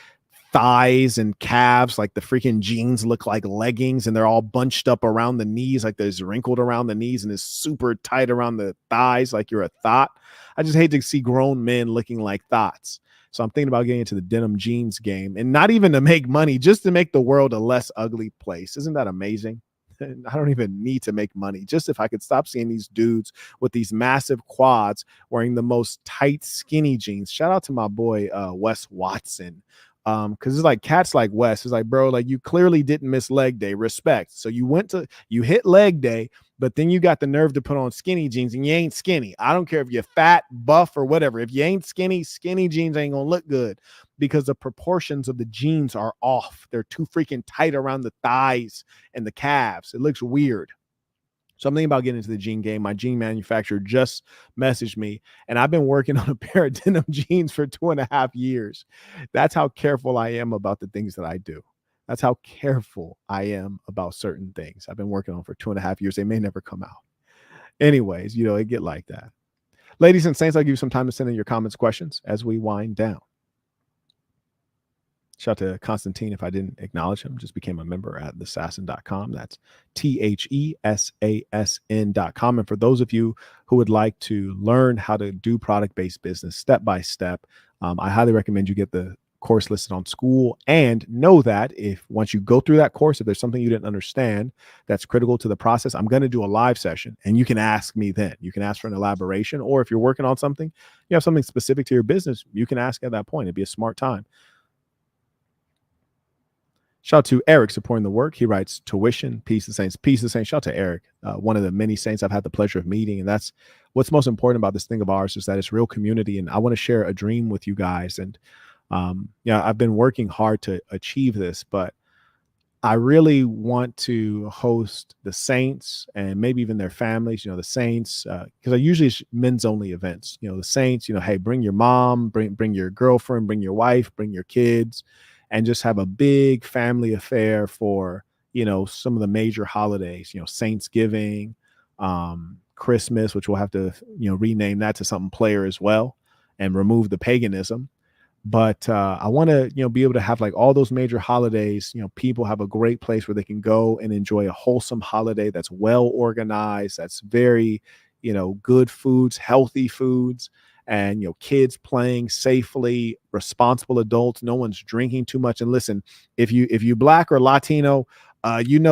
thighs and calves, like the freaking jeans look like leggings and they're all bunched up around the knees, like there's wrinkled around the knees and is super tight around the thighs, like you're a thought. I just hate to see grown men looking like thoughts. So I'm thinking about getting into the denim jeans game, and not even to make money, just to make the world a less ugly place. Isn't that amazing? I don't even need to make money. Just if I could stop seeing these dudes with these massive quads wearing the most tight, skinny jeans. Shout out to my boy, Wes Watson. Because it's like cats like Wes. It's like, bro, like you clearly didn't miss leg day. Respect. So you hit leg day, but then you got the nerve to put on skinny jeans and you ain't skinny. I don't care if you're fat, buff, or whatever. If you ain't skinny, skinny jeans ain't gonna look good because the proportions of the jeans are off. They're too freaking tight around the thighs and the calves. It looks weird. So I'm thinking about getting into the jean game. My jean manufacturer just messaged me, and I've been working on a pair of denim jeans for 2.5 years. That's how careful I am about the things that I do. That's how careful I am about certain things. I've been working on for 2.5 years. They may never come out. Anyways, it get like that. Ladies and saints, I'll give you some time to send in your comments, questions as we wind down. Shout out to Constantine. If I didn't acknowledge him, just became a member at thesassin.com. That's THESASN.com. And for those of you who would like to learn how to do product-based business step by step, I highly recommend you get the course listed on School, and know that if once you go through that course, if there's something you didn't understand that's critical to the process, I'm going to do a live session and you can ask me then. You can ask for an elaboration, or if you're working on something, you have something specific to your business, you can ask at that point. It'd be a smart time. Shout out to Eric supporting the work. He writes, tuition, peace of saints, peace of saints. Shout out to Eric, one of the many saints I've had the pleasure of meeting. And that's what's most important about this thing of ours, is that it's real community. And I want to share a dream with you guys. And I've been working hard to achieve this, but I really want to host the saints and maybe even their families, the saints, because I usually men's only events, the saints, hey, bring your mom, bring your girlfriend, bring your wife, bring your kids, and just have a big family affair for, some of the major holidays, Saintsgiving, Christmas, which we'll have to, rename that to something player as well and remove the paganism. But I want to, be able to have like all those major holidays, people have a great place where they can go and enjoy a wholesome holiday that's well organized, that's very, good foods, healthy foods, and, kids playing safely, responsible adults, no one's drinking too much. And listen, if you Black or Latino,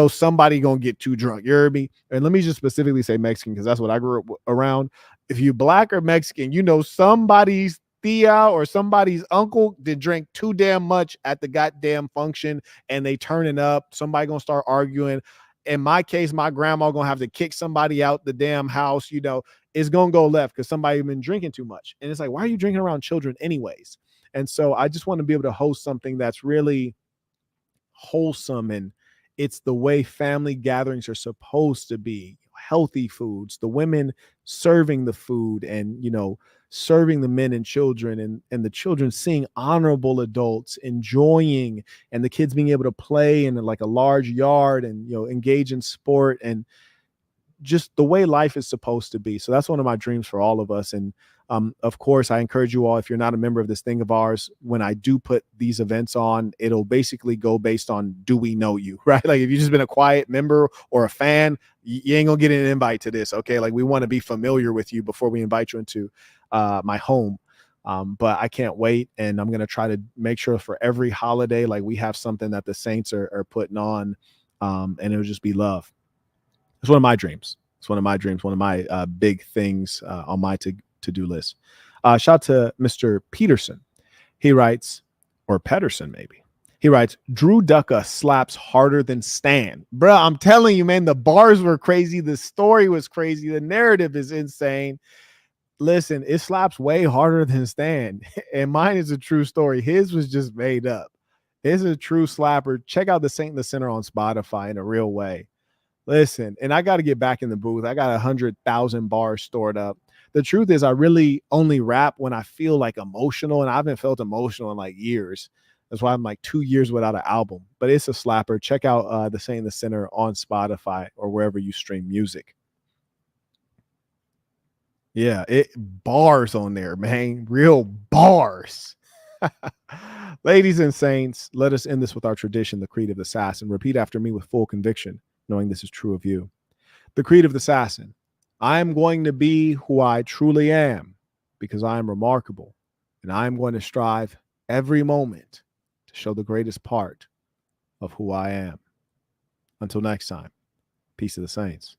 somebody gonna get too drunk. You heard me? And let me just specifically say Mexican, because that's what I grew up around. If you Black or Mexican, somebody's Thea or somebody's uncle did drink too damn much at the goddamn function, and they turning up. Somebody gonna start arguing. In my case, my grandma gonna have to kick somebody out the damn house. It's gonna go left because somebody been drinking too much. And it's like, why are you drinking around children anyways? And so I just want to be able to host something that's really wholesome, and it's the way family gatherings are supposed to be. Healthy foods, the women serving the food, and serving the men and children, and the children seeing honorable adults enjoying, and the kids being able to play in like a large yard and engage in sport, and just the way life is supposed to be. So that's one of my dreams for all of us. And of course, I encourage you all, if you're not a member of this thing of ours, when I do put these events on, it'll basically go based on, do we know you, right? Like if you've just been a quiet member or a fan, you ain't gonna get an invite to this. Okay. Like we want to be familiar with you before we invite you into my home. But I can't wait. And I'm going to try to make sure for every holiday, like we have something that the saints are putting on, and it'll just be love. It's one of my dreams. It's one of my dreams, one of my big things on my to-do list. Shout out to Mr. Peterson. He writes, or Pedersen maybe. He writes, Drew Ducka slaps harder than Stan. Bro, I'm telling you, man, the bars were crazy. The story was crazy. The narrative is insane. Listen, it slaps way harder than Stan. And mine is a true story. His was just made up. It's a true slapper. Check out the Saint in the Center on Spotify in a real way. Listen, and I got to get back in the booth. I got 100,000 bars stored up. The truth is, I really only rap when I feel like emotional, and I haven't felt emotional in like years. That's why I'm like 2 years without an album. But it's a slapper. Check out the Saint in the Center on Spotify or wherever you stream music. Yeah, it bars on there, man. Real bars. Ladies and saints, let us end this with our tradition, the Creed of the Assassin. Repeat after me with full conviction, knowing this is true of you. The Creed of the Assassin. I am going to be who I truly am because I am remarkable, and I am going to strive every moment to show the greatest part of who I am. Until next time, peace of the saints.